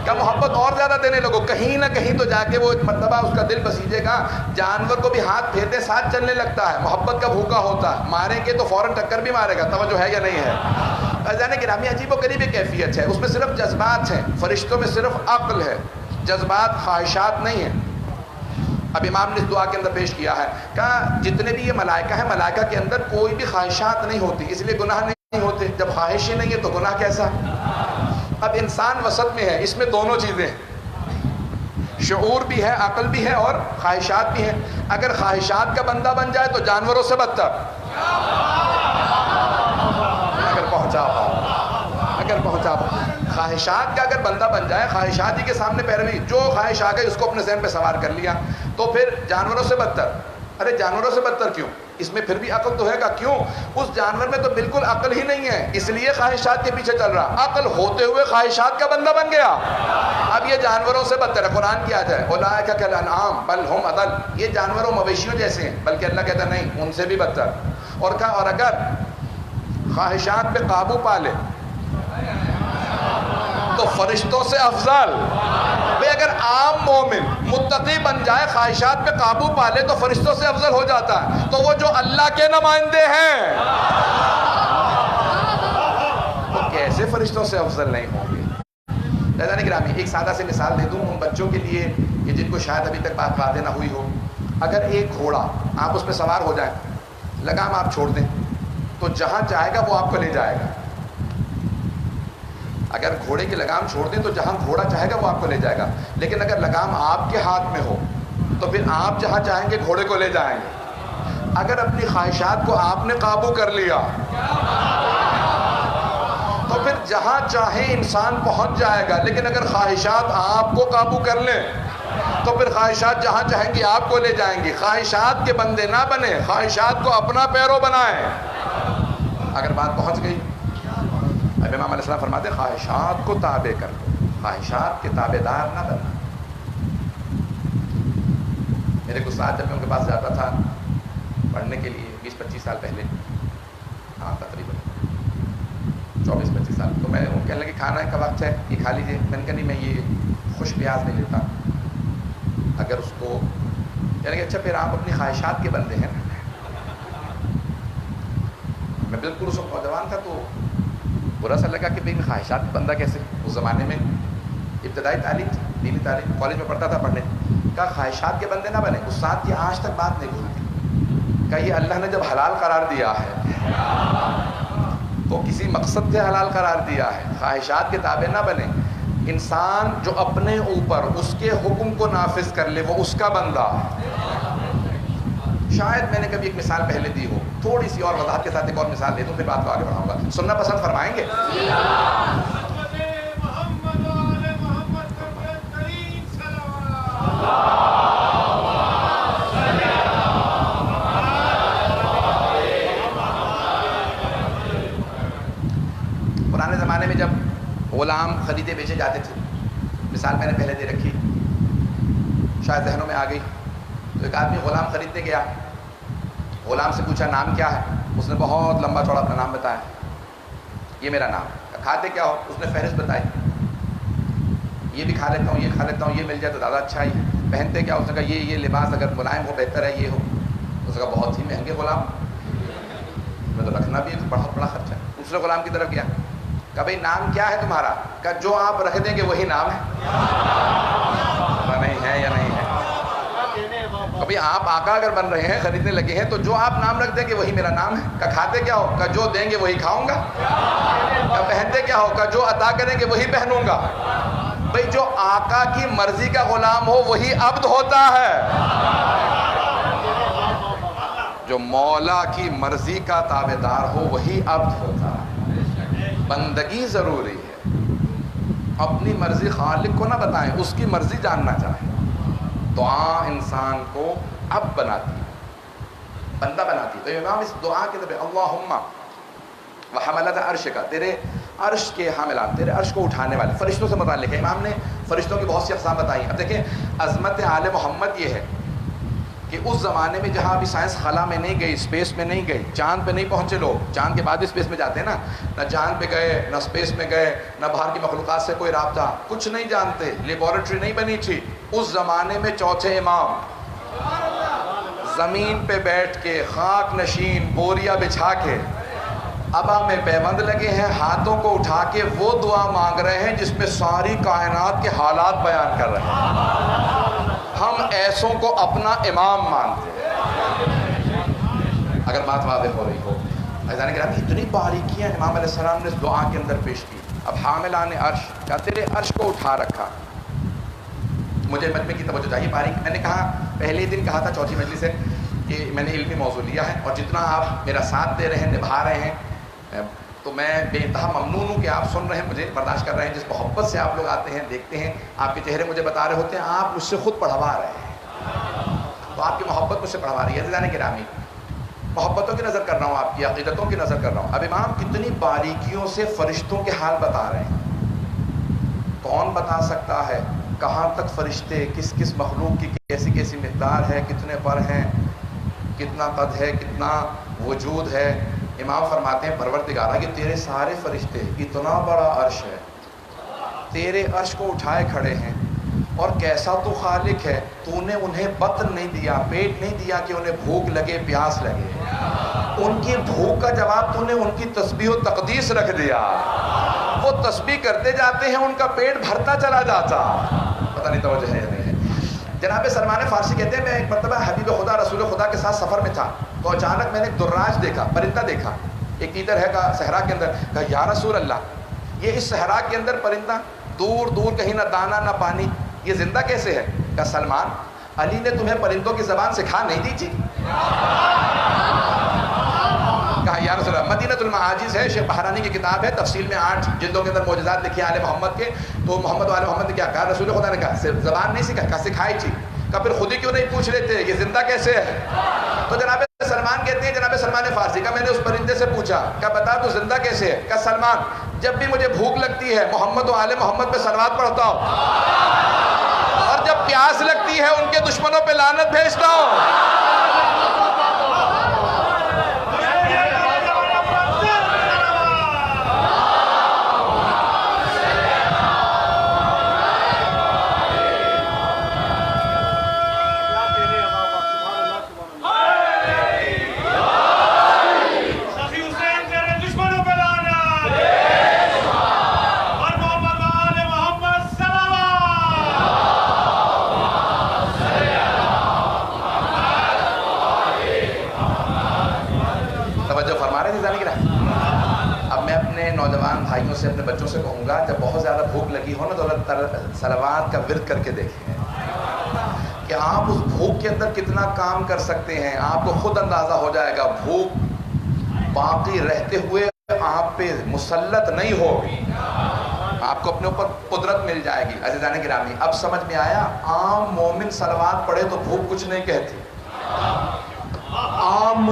Speaker 2: کیا محبت اور زیادہ دینے لگو. کہیں نہ کہیں تو جا کے وہ ایک مرتبہ اس کا دل بسیجے گا. جانور کو بھی ہاتھ پھیرتے ساتھ چلنے لگتا ہے, محبت کا بھوکا ہوتا ہے. ماریں گے تو فوراً ٹکر بھی مارے گا. توجہ ہے یا نہیں ہے؟ اذان گرامی عجیب و غریب کیفیت ہے. اس میں صرف جذبات ہیں, فرشتوں میں صرف عقل ہے, جذبات خواہشات نہیں ہیں. اب امام نے اس دعا کے اندر پیش کیا ہے, کہا جتنے بھی یہ ملائکہ ہیں, ملائکہ کے اندر کوئی بھی خواہشات نہیں ہوتی, اس لیے گناہ نہیں ہوتے. جب خواہش ہی نہیں ہے تو گناہ کیسا؟ اب انسان وسط میں ہے, اس میں دونوں چیزیں ہیں, شعور بھی ہے, عقل بھی ہے اور خواہشات بھی ہیں. اگر خواہشات کا بندہ بن جائے تو جانوروں سے بدتر. اگر پہنچا پاؤ خواہشات کا اگر بندہ بن جائے, خواہشات ہی کے سامنے پیروی, جو خواہش آ گئی اس کو اپنے ذہن پہ سوار کر لیا, تو پھر جانوروں سے بدتر. ارے جانوروں سے بدتر کیوں؟ اس میں پھر بھی عقل تو ہے گا. کیوں؟ اس جانور میں تو بالکل عقل ہی نہیں ہے, اس لیے خواہشات کے پیچھے چل رہا. عقل ہوتے ہوئے خواہشات کا بندہ بن گیا. اب یہ جانوروں سے بدتر ہے. قرآن کیا جائے, اولئک کالانعام بل هم اضل. یہ جانوروں مویشیوں جیسے ہیں, بلکہ اللہ کہتا ہے نہیں, ان سے بھی بدتر. اور کہا اور اگر خواہشات پہ قابو پا لے تو فرشتوں سے افضل. بھئی اگر عام مومن متقی بن جائے, خواہشات پہ قابو پا لے تو فرشتوں سے افضل ہو جاتا ہے. تو وہ جو اللہ کے نمائندے ہیں وہ کیسے فرشتوں سے افضل نہیں ہوں گے؟ عزیزان گرامی, ایک سادہ سی مثال دے دوں ان بچوں کے لیے کہ جن کو شاید ابھی تک بات واضح نہ ہوئی ہو. اگر ایک گھوڑا, آپ اس پہ سوار ہو جائیں, لگام آپ چھوڑ دیں تو جہاں چاہے گا وہ آپ کو لے جائے گا. اگر گھوڑے کی لگام چھوڑ دیں تو جہاں گھوڑا چاہے گا وہ آپ کو لے جائے گا. لیکن اگر لگام آپ کے ہاتھ میں ہو تو پھر آپ جہاں چاہیں گے گھوڑے کو لے جائیں گے. اگر اپنی خواہشات کو آپ نے قابو کر لیا تو پھر جہاں چاہے انسان پہنچ جائے گا. لیکن اگر خواہشات آپ کو قابو کر لیں تو پھر خواہشات جہاں چاہیں گی آپ کو لے جائیں گی. خواہشات کے بندے نہ بنیں, خواہشات کو اپنا پیرو بنائیں. اگر بات پہنچ گئی, اب امام علیہ السلام فرماتے ہیں خواہشات کو تابع کر دو, خواہشات کے تابع دار نہ بننا. میرے کچھ ساتھ جب میں ان کے پاس جاتا تھا پڑھنے کے لیے 20-25 سال پہلے, ہاں تقریباً 24-25 سال, تو میں وہ کہنے لگے کھانا کا وقت ہے, یہ کھا لیجیے. میں نے کہا نہیں, میں یہ خوش پیاز نہیں لیتا. اگر اس کو یعنی کہ اچھا پھر آپ اپنی خواہشات کے بندے ہیں. میں بالکل اس وقت نوجوان تھا تو برا سا لگا کہ بھئی میں خواہشات کا بندہ کیسے. اس زمانے میں ابتدائی تعلیم تھی, دینی تعلیم, کالج میں پڑھتا تھا پڑھنے. کہا خواہشات کے بندے نہ بنے. استاد کی آج تک بات نہیں بھولتی. کہا یہ اللہ نے جب حلال قرار دیا ہے تو کسی مقصد سے حلال قرار دیا ہے. خواہشات کے تابع نہ بنے. انسان جو اپنے اوپر اس کے حکم کو نافذ کر لے وہ اس کا بندہ. شاید میں نے کبھی ایک مثال پہلے دی ہو, تھوڑی سی اور وضاحت کے ساتھ ایک اور مثال دے دوں, پھر بات کو آگے بڑھاؤں گا. سننا پسند فرمائیں گے؟ پرانے زمانے میں جب غلام خریدے بیچے جاتے تھے, مثال میں نے پہلے دے رکھی, شاید ذہنوں میں آ گئی. تو ایک آدمی غلام خریدنے گیا, غلام سے پوچھا نام کیا ہے. اس نے بہت لمبا چوڑا اپنا نام بتایا, یہ میرا نام. کھاتے کیا ہو؟ اس نے فہرست بتائی, یہ بھی کھا لیتا ہوں, یہ کھا لیتا ہوں, یہ مل جائے تو زیادہ اچھا ہی. پہنتے کیا؟ اس نے کہا یہ لباس اگر ملائم ہو بہتر ہے, یہ ہو. اس نے کہا بہت ہی مہنگے غلام, میں تو رکھنا بھی بہت بڑا خرچہ ہے. دوسرے غلام کی طرف گیا, کہا بھائی نام کیا ہے تمہارا؟ کہا جو آپ رکھ دیں گے وہی نام ہے. نہیں ہے یا نہیں ہے؟ ابھی آپ آقا اگر بن رہے ہیں, خریدنے لگے ہیں, تو جو آپ نام رکھ دیں گے وہی میرا نام ہے. کہا کھاتے کیا ہو؟ کہا جو دیں گے وہی کھاؤں گا. کہا پہنتے کیا ہو؟ کہا جو عطا کریں گے وہی پہنوں گا. بھئی جو آقا کی مرضی کا غلام ہو وہی عبد ہوتا ہے، جو مولا کی مرضی کا تابعدار ہو وہی عبد ہوتا ہے۔ بندگی ضروری ہے، اپنی مرضی خالق کو نہ بتائیں، اس کی مرضی جاننا چاہیں۔ دعا انسان کو عبد بناتی ہے، بندہ بناتی ہے۔ تو امام اس دعا کے طرف اللہم وحملۃ عرش کا، تیرے عرش کے حاملان، تیرے عرش کو اٹھانے والے، فرشتوں سے متعلق ہے۔ امام نے فرشتوں کی بہت سی اقسام بتائی ہیں۔ اب دیکھیں عظمت آل محمد یہ ہے کہ اس زمانے میں جہاں ابھی سائنس خلا میں نہیں گئی، اسپیس میں نہیں گئی، چاند پہ نہیں پہنچے لوگ، چاند کے بعد بھی اسپیس میں جاتے ہیں نا، نہ چاند پہ گئے نہ اسپیس میں گئے، نہ باہر کی مخلوقات سے کوئی رابطہ، کچھ نہیں جانتے، لیبارٹری نہیں بنی تھی۔ اس زمانے میں چوتھے امام زمین پہ بیٹھ کے خاک نشین بوریا بچھا کے ابا میں پیوند لگے ہیں، ہاتھوں کو اٹھا کے وہ دعا مانگ رہے ہیں جس میں ساری کائنات کے حالات بیان کر رہے ہیں۔ ہم ایسوں کو اپنا امام مانتے ہیں، اگر بات واضح ہو رہی ہو۔ عزیزان گرامی، اتنی باریکیاں امام علیہ السلام نے اس دعا کے اندر پیش کی۔ اب حاملان عرش، کیا تیرے عرش کو اٹھا رکھا۔ مجھے مجمع کی توجہ چاہیے باریک، میں نے کہا پہلے دن کہا تھا چوتھی مجلس سے کہ میں نے علمی موضوع لیا ہے، اور جتنا آپ میرا ساتھ دے رہے ہیں، نبھا رہے ہیں، تو میں بے انتہا ممنون ہوں کہ آپ سن رہے ہیں، مجھے برداشت کر رہے ہیں۔ جس محبت سے آپ لوگ آتے ہیں، دیکھتے ہیں، آپ کے چہرے مجھے بتا رہے ہوتے ہیں، آپ مجھ سے خود پڑھوا رہے ہیں، تو آپ کی محبت مجھ سے پڑھوا رہی ہے۔ عزیزان گرامی، محبتوں کی نظر کر رہا ہوں، آپ کی عقیدتوں کی نظر کر رہا ہوں۔ اب امام کتنی باریکیوں سے فرشتوں کے حال بتا رہے ہیں۔ کون بتا سکتا ہے کہاں تک فرشتے، کس کس مخلوق کی کیسی کیسی مقدار ہے، کتنے پر ہیں، کتنا قد ہے، کتنا وجود ہے۔ امام فرماتے ہیں پروردگارہ کہ تیرے سارے فرشتے، اتنا بڑا عرش ہے، تیرے عرش کو اٹھائے کھڑے ہیں، اور کیسا تو خالق ہے، تو نے انہیں بطن نہیں دیا، پیٹ نہیں دیا کہ انہیں بھوک لگے، پیاس لگے۔ ان کی بھوک کا جواب تو نے ان کی تسبیح و تقدیس رکھ دیا، وہ تسبیح کرتے جاتے ہیں، ان کا پیٹ بھرتا چلا جاتا۔ پتہ نہیں توجہ ہے یا نہیں ہے۔ جناب سلمان فارسی کہتے ہیں میں ایک مرتبہ حبیب خدا رسول خدا کے ساتھ سفر میں تھا، تو اچانک میں نے ایک دراج دیکھا، پرندہ دیکھا، ایک تیتر ہے کا صحرا کے اندر۔ کہا یا رسول اللہ، یہ اس صحرا کے اندر پرندہ، دور دور کہیں نہ دانا نہ پانی، یہ زندہ کیسے ہے؟ کہا سلمان، علی نے تمہیں پرندوں کی زبان سکھا نہیں دی تھی؟ کہا یا رسول اللہ، مدینۃ المعاجز ہے، شیخ بہرانی کی کتاب ہے، تفصیل میں 8 جلدوں کے اندر معجزات لکھے آل محمد کے۔ تو محمد و آل محمد نے کیا کہا؟ رسول خدا نے کہا زبان نہیں سکھا، کہا سکھائی تھی۔ کہا پھر خود ہی کیوں نہیں پوچھ لیتے یہ زندہ کیسے ہے؟ تو جناب سلمان کہتے ہیں، جناب سلمان فارسی کا، میں نے اس پرندے سے پوچھا کہ بتا تو زندہ کیسے ہے؟ کہا سلمان، جب بھی مجھے بھوک لگتی ہے محمد و آل محمد پہ صلوات پڑھتا ہوں، اور جب پیاس لگتی ہے ان کے دشمنوں پہ لعنت بھیجتا ہوں۔ نوجوان بھائیوں سے، اپنے بچوں سے کہوں گا، جب بہت زیادہ بھوک لگی ہو نا تو اللہ تعالیٰ صلوات کا ورد کر کے دیکھیں کہ آپ اس بھوک کے اندر کتنا کام کر سکتے ہیں۔ آپ کو خود اندازہ ہو جائے گا، بھوک باقی رہتے ہوئے آپ پہ مسلط نہیں ہوگی، آپ کو اپنے اوپر قدرت مل جائے گی۔ عزیزان گرامی، اب سمجھ میں آیا، عام مومن صلوات پڑھے تو بھوک کچھ نہیں کہتی۔ عام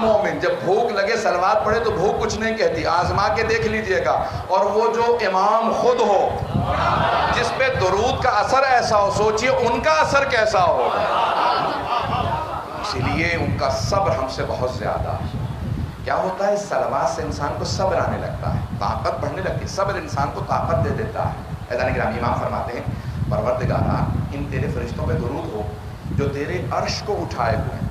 Speaker 2: مومن جب بھوک لگے صلوات پڑھے تو بھوک کچھ نہیں کہتی۔ آزما کے دیکھ لیجئے گا، اور وہ جو امام خود ہو جس پہ درود کا اثر ایسا ہو، سوچئے ان کا اثر کیسا ہوگا۔ اسی لیے ان کا صبر ہم سے بہت زیادہ ہے۔ کیا ہوتا ہے؟ صلوات سے انسان کو صبر آنے لگتا ہے، طاقت بڑھنے لگتی ہے، صبر انسان کو طاقت دے دیتا ہے۔ عزیزان گرامی، امام فرماتے ہیں پروردگارا ان تیرے فرشتوں پہ درود ہو جو تیرے عرش کو اٹھائے ہوئے ہیں،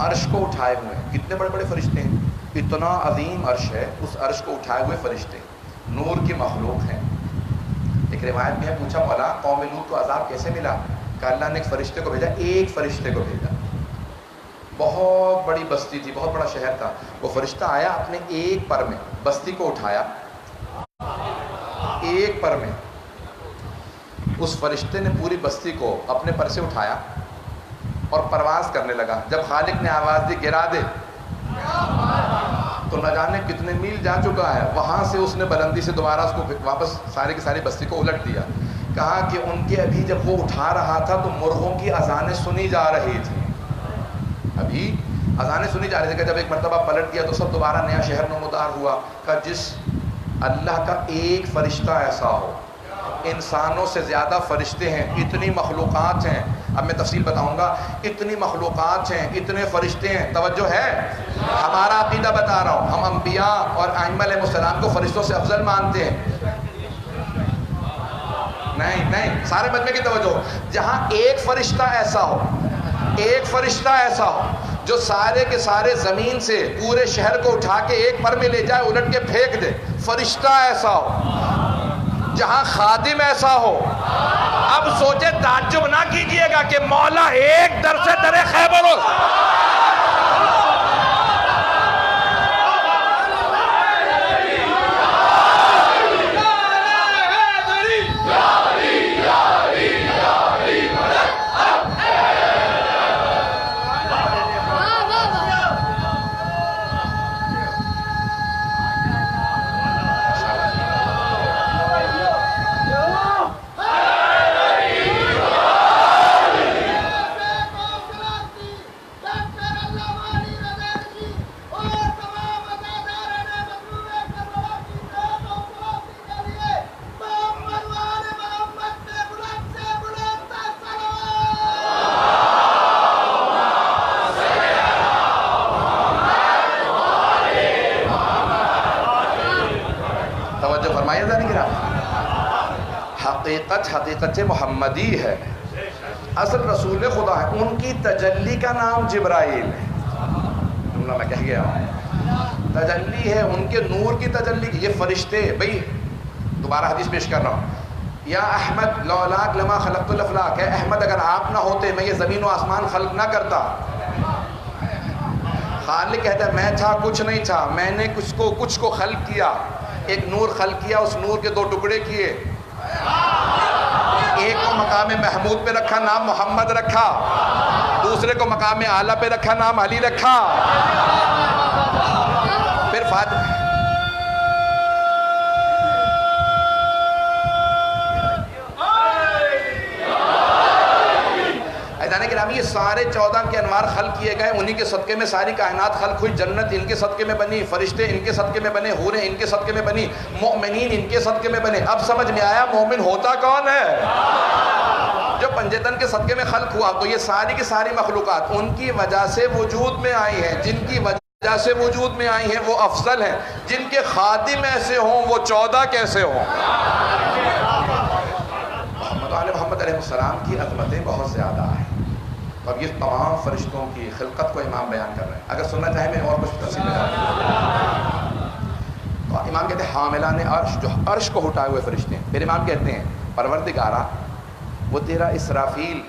Speaker 2: عرش کو اٹھائے ہوئے ہیں۔ کتنے بڑے بڑے فرشتے ہیں، اتنا عظیم عرش ہے، اس عرش کو اٹھائے ہوئے فرشتے نور کی مخلوق ہیں۔ ایک روایت میں ہے، پوچھا مولا قوم لوط کو عذاب کیسے ملا؟ کہ اللہ نے ایک فرشتے کو بھیجا، ایک فرشتے کو بھیجا، بہت بڑی بستی تھی، بہت بڑا شہر تھا، وہ فرشتہ آیا، اپنے ایک پر میں بستی کو اٹھایا، ایک پر میں اس فرشتے نے پوری بستی کو اپنے پر سے اٹھایا اور پرواز کرنے لگا. جب خالق نے آواز دی گرا دے تو نہ جانے کتنے میل جا چکا ہے. وہاں سے اس نے بلندی سے دوبارہ اس کو واپس ساری کی ساری بستی کو الٹ دیا. کہا کہ ان کے ابھی جب وہ اٹھا رہا تھا تو مرغوں کی اذانیں سنی جا رہی تھی. ابھی اذانیں سنی جا رہی تھی کہ جب ایک مرتبہ پلٹ دیا تو سب دوبارہ نیا شہر نمودار ہوا. کہ جس اللہ کا ایک فرشتہ ایسا ہو, انسانوں سے زیادہ فرشتے ہیں, اتنی مخلوقات ہیں. اب میں تفصیل بتاؤں گا. اتنی مخلوقات ہیں, اتنے فرشتے ہیں. توجہ ہے, ہمارا عقیدہ بتا رہا ہوں. ہم انبیاء اور ائمہ علیہ السلام کو فرشتوں سے افضل مانتے ہیں. نہیں, سارے مجمع کی توجہ. جہاں ایک فرشتہ ایسا ہو, ایک فرشتہ ایسا ہو جو سارے کے سارے زمین سے پورے شہر کو اٹھا کے ایک پر میں لے جائے, الٹ کے پھینک دے, فرشتہ ایسا ہو, جہاں خادم ایسا ہو. اب سوچے, تعجب نہ کیجئے گا کہ مولا ایک در سے در خیبر ہو. حقیقت محمدی ہے, اصل رسول خدا ہے. ان کی تجلی کا نام جبرائیل ہے. جملہ میں کہہ گیا, تجلی ہے ان کے نور کی تجلی. یہ فرشتے, بھئی دوبارہ حدیث پیش کر رہا ہوں. یا احمد لولاک لما خلقت الافلاک, اے احمد اگر آپ نہ ہوتے میں یہ زمین و آسمان خلق نہ کرتا. خالق کہتا ہے میں تھا, کچھ نہیں تھا, میں نے کچھ کو خلق کیا. ایک نور خلق کیا, اس نور کے دو ٹکڑے کیے. ایک کو مقام محمود پہ رکھا, نام محمد رکھا. دوسرے کو مقام اعلیٰ پہ رکھا, نام علی رکھا. پھر فاطمہ گرامی, یہ سارے 14 کے انوار خلق کیے گئے. انہی کے صدقے میں ساری کائنات خلق ہوئی. جنت ان کے صدقے میں بنی, فرشتے ان کے صدقے میں بنے, حوریں ان کے صدقے میں بنی, مؤمنین ان کے صدقے میں بنے. اب سمجھ میں آیا مومن ہوتا کون ہے؟ جو پنجتن کے صدقے میں خلق ہوا. تو یہ ساری کی ساری مخلوقات ان کی وجہ سے وجود میں آئی ہیں. جن کی وجہ سے وجود میں آئی ہیں وہ افضل ہیں. جن کے خادم ایسے ہوں وہ 14 کیسے ہوں. محمد علیہ السلام کی عظمتیں بہت زیادہ ہیں. اب یہ تمام فرشتوں کی خلقت کو امام بیان کر رہے ہیں. اگر سننا چاہیں میں اور کچھ تفصیل بیان تو امام کہتے ہیں حاملان عرش, جو عرش کو اٹھائے ہوئے فرشتے ہیں. پھر امام کہتے ہیں پروردگارا وہ تیرا اسرافیل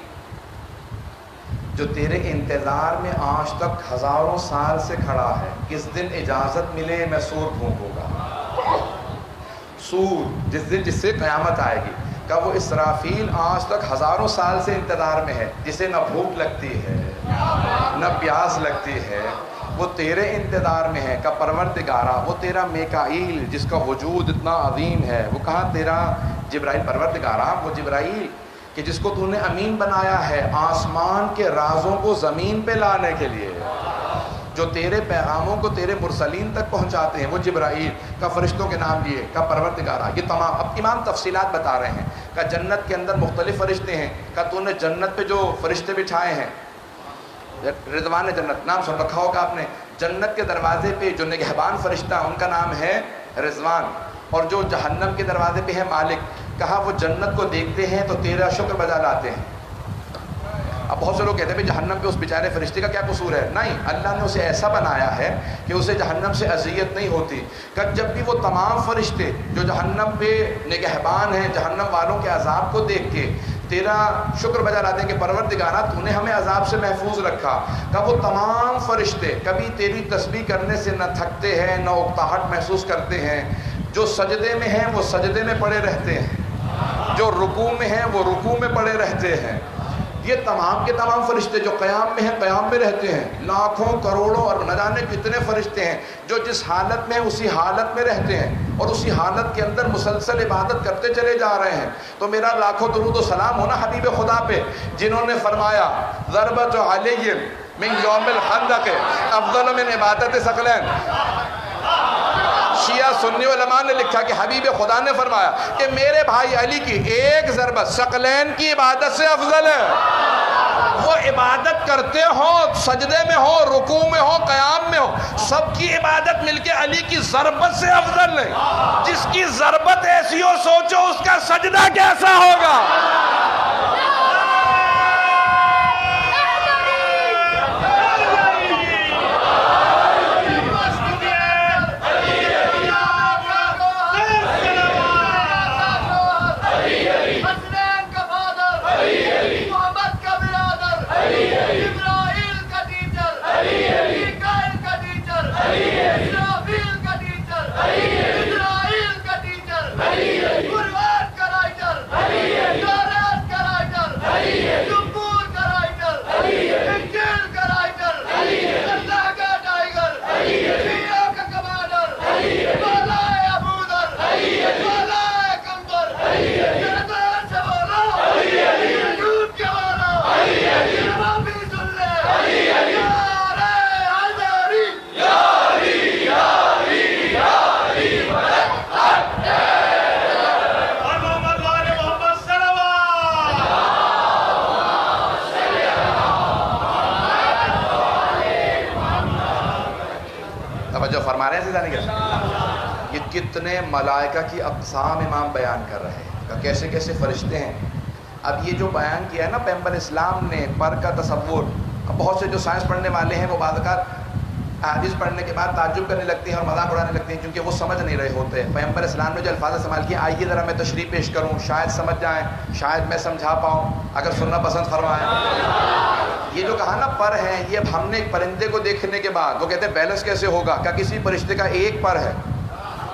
Speaker 2: جو تیرے انتظار میں آج تک ہزاروں سال سے کھڑا ہے, کس دن اجازت ملے میں سور پھونکوں گا. سور جس سے قیامت آئے گی. کہ وہ اسرافیل آج تک ہزاروں سال سے انتظار میں ہے, جسے نہ بھوک لگتی ہے نہ پیاس لگتی ہے, وہ تیرے انتظار میں ہے. کہ پروردگارا وہ تیرا میکائیل جس کا وجود اتنا عظیم ہے. وہ کہاں تیرا جبرائیل. پروردگارا وہ جبرائیل کہ جس کو تو نے امین بنایا ہے آسمان کے رازوں کو زمین پہ لانے کے لیے, جو تیرے پیغاموں کو تیرے مرسلین تک پہنچاتے ہیں, وہ جبرائیل. کا فرشتوں کے نام لیے. کا پروردگارا. یہ تمام اب امام تفصیلات بتا رہے ہیں. کہ جنت کے اندر مختلف فرشتے ہیں. کہ تو نے جنت پہ جو فرشتے بٹھائے ہیں, رضوان جنت نام سن رکھا ہوگا آپ نے. جنت کے دروازے پہ جو نگہبان فرشتہ ان کا نام ہے رضوان, اور جو جہنم کے دروازے پہ ہے مالک. کہا وہ جنت کو دیکھتے ہیں تو تیرا شکر بجا لاتے ہیں. اب بہت سے لوگ کہتے ہیں کہ جہنم پہ اس بیچارے فرشتے کا کیا قصور ہے. نہیں, اللہ نے اسے ایسا بنایا ہے کہ اسے جہنم سے اذیت نہیں ہوتی. کہ جب بھی وہ تمام فرشتے جو جہنم پہ نگہبان ہیں, جہنم والوں کے عذاب کو دیکھ کے تیرا شکر بجا لاتے ہیں کہ پروردگارا تو نے ہمیں عذاب سے محفوظ رکھا. کہ وہ تمام فرشتے کبھی تیری تسبیح کرنے سے نہ تھکتے ہیں, نہ اکتاہٹ محسوس کرتے ہیں. جو سجدے میں ہیں وہ سجدے میں پڑے رہتے ہیں، جو رکوع میں ہیں وہ رکوع میں پڑے رہتے ہیں۔ یہ تمام کے تمام فرشتے جو قیام میں ہیں قیام میں رہتے ہیں، لاکھوں کروڑوں اور نہ جانے کتنے فرشتے ہیں جو جس حالت میں اسی حالت میں رہتے ہیں اور اسی حالت کے اندر مسلسل عبادت کرتے چلے جا رہے ہیں۔ تو میرا لاکھوں درود و سلام ہونا حبیب خدا پہ، جنہوں نے فرمایا ضربت علی من یوم الخندق افضل من عبادت ثقلین۔ شیعہ سنی علماء نے لکھا کہ حبیب خدا نے فرمایا کہ میرے بھائی علی کی ایک ضربت ثقلین کی عبادت سے افضل ہے۔ وہ عبادت کرتے ہوں، سجدے میں ہو، رکوع میں ہو، قیام میں ہو، سب کی عبادت مل کے علی کی ضربت سے افضل نہیں۔ جس کی ضربت ایسی ہو سوچو اس کا سجدہ کیسا ہوگا۔ یہ کتنے ملائکہ کی اقسام امام بیان کر رہے ہیں، کیسے کیسے فرشتے ہیں۔ اب یہ جو بیان کیا ہے نا پیغمبر اسلام نے پر کا تصور، اب بہت سے جو سائنس پڑھنے والے ہیں وہ بعض اوقات حدیث پڑھنے کے بعد تعجب کرنے لگتے ہیں اور مذاق اڑانے لگتے ہیں کیونکہ وہ سمجھ نہیں رہے ہوتے ہیں۔ پیغمبر اسلام نے جو الفاظ استعمال کیے آئیے ذرا میں تشریح پیش کروں، شاید سمجھ جائیں، شاید میں سمجھا پاؤں، اگر سننا پسند فرمائیں۔ یہ جو کہا نا پر ہیں، یہ اب ہم نے ایک پرندے کو دیکھنے کے بعد وہ کہتے ہیں بیلنس کیسے ہوگا، کیا کسی فرشتے کا ایک پر ہے،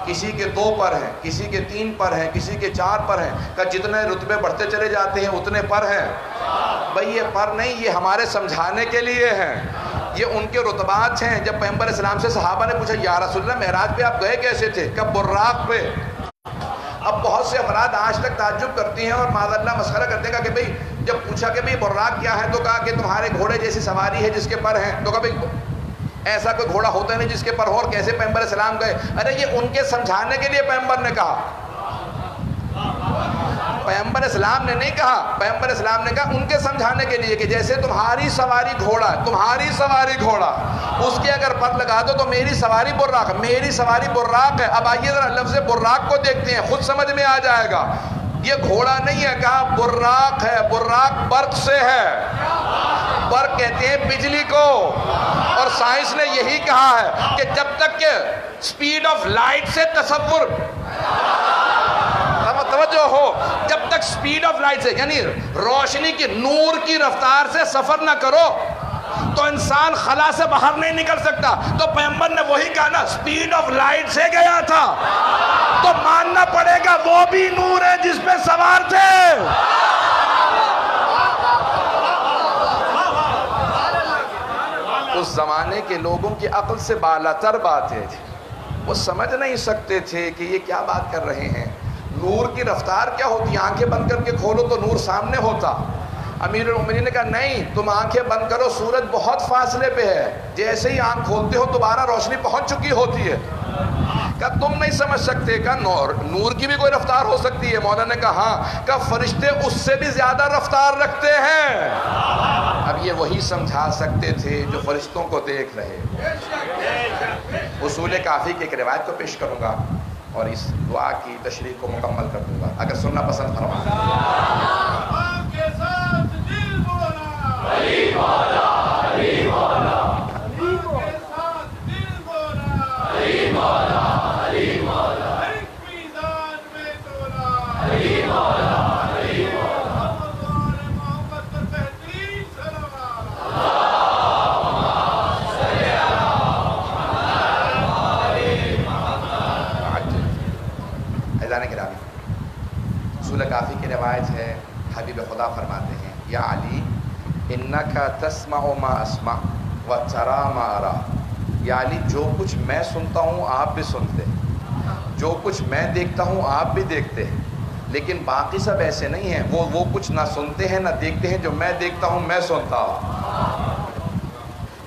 Speaker 2: کسی کے 2 پر ہیں، کسی کے 3 پر ہیں، کسی کے 4 پر ہیں، کہ جتنے رتبے بڑھتے چلے جاتے ہیں اتنے پر ہیں۔ بھئی یہ پر نہیں، یہ ہمارے سمجھانے کے لیے ہیں، یہ ان کے رتبات ہیں۔ جب پیغمبر اسلام سے صحابہ نے پوچھا یا رسول اللہ معراج پہ آپ گئے کیسے تھے، کب براق پہ۔ اب بہت سے افراد آج تک تعجب کرتی ہیں اور معاذ اللہ مسخرہ کرتے ہیں کہ بھئی جب پوچھا کہ بھئی براق کیا ہے تو کہا کہ تمہارے گھوڑے جیسی سواری ہے جس کے پر ہیں، تو کہا بھئی ایسا کوئی گھوڑا ہوتا نہیں جس کے پر ہو، اور کیسے پیغمبر اسلام گئے۔ ارے یہ ان کے سمجھانے کے لیے پیغمبر نے کہا، پیغمبر اسلام نے نہیں کہا، پیغمبر اسلام نے کہا ان کے سمجھانے کے لیے کہ جیسے تمہاری سواری گھوڑا، تمہاری سواری گھوڑا، اس کے اگر پر لگا دو تو میری سواری براق، میری سواری براق ہے۔ اب آئیے ذرا لفظ براق کو دیکھتے ہیں، خود سمجھ میں آ جائے گا۔ یہ گھوڑا نہیں ہے، کہا براق ہے، براق برق سے ہے، برق کہتے ہیں بجلی کو، اور سائنس نے یہی کہا ہے کہ جب تک کہ سپیڈ آف لائٹ سے تصور توجہ ہو، جب تک سپیڈ آف لائٹ سے یعنی روشنی کی نور کی رفتار سے سفر نہ کرو تو انسان خلا سے باہر نہیں نکل سکتا۔ تو پیغمبر نے وہی کہا نا سپیڈ آف لائٹ سے گیا تھا، تو ماننا پڑے گا وہ بھی نور ہے جس پہ سوار تھے۔ اس زمانے کے لوگوں کی عقل سے بالاتر بات ہے، وہ سمجھ نہیں سکتے تھے کہ یہ کیا بات کر رہے ہیں۔ نور کی رفتار کیا ہوتی ہے، آنکھیں بند کر کے کھولو تو نور سامنے ہوتا۔ امیر المومنین نے کہا نہیں، تم آنکھیں بند کرو، سورج بہت فاصلے پہ ہے، جیسے ہی آنکھ کھولتے ہو دوبارہ روشنی پہنچ چکی ہوتی ہے۔ کہا تم نہیں سمجھ سکتے، کہا نور کی بھی کوئی رفتار ہو سکتی ہے۔ مولانا نے کہا ہاں، کہا فرشتے اس سے بھی زیادہ رفتار رکھتے ہیں۔ اب یہ وہی سمجھا سکتے تھے جو فرشتوں کو دیکھ رہے۔ اصول کافی کی ایک روایت کو پیش کروں گا اور اس دعا کی تشریح کو مکمل کر دوں گا، اگر سننا پسند فرمائیں۔ یا علی انکا تسمع ما اسمع و ترا ما ارا، یا علی جو کچھ میں سنتا ہوں آپ بھی سنتے ہیں، جو کچھ میں دیکھتا ہوں آپ بھی دیکھتے ہیں، لیکن باقی سب ایسے نہیں ہیں، وہ کچھ نہ سنتے ہیں نہ دیکھتے ہیں جو میں دیکھتا ہوں میں سنتا ہوں۔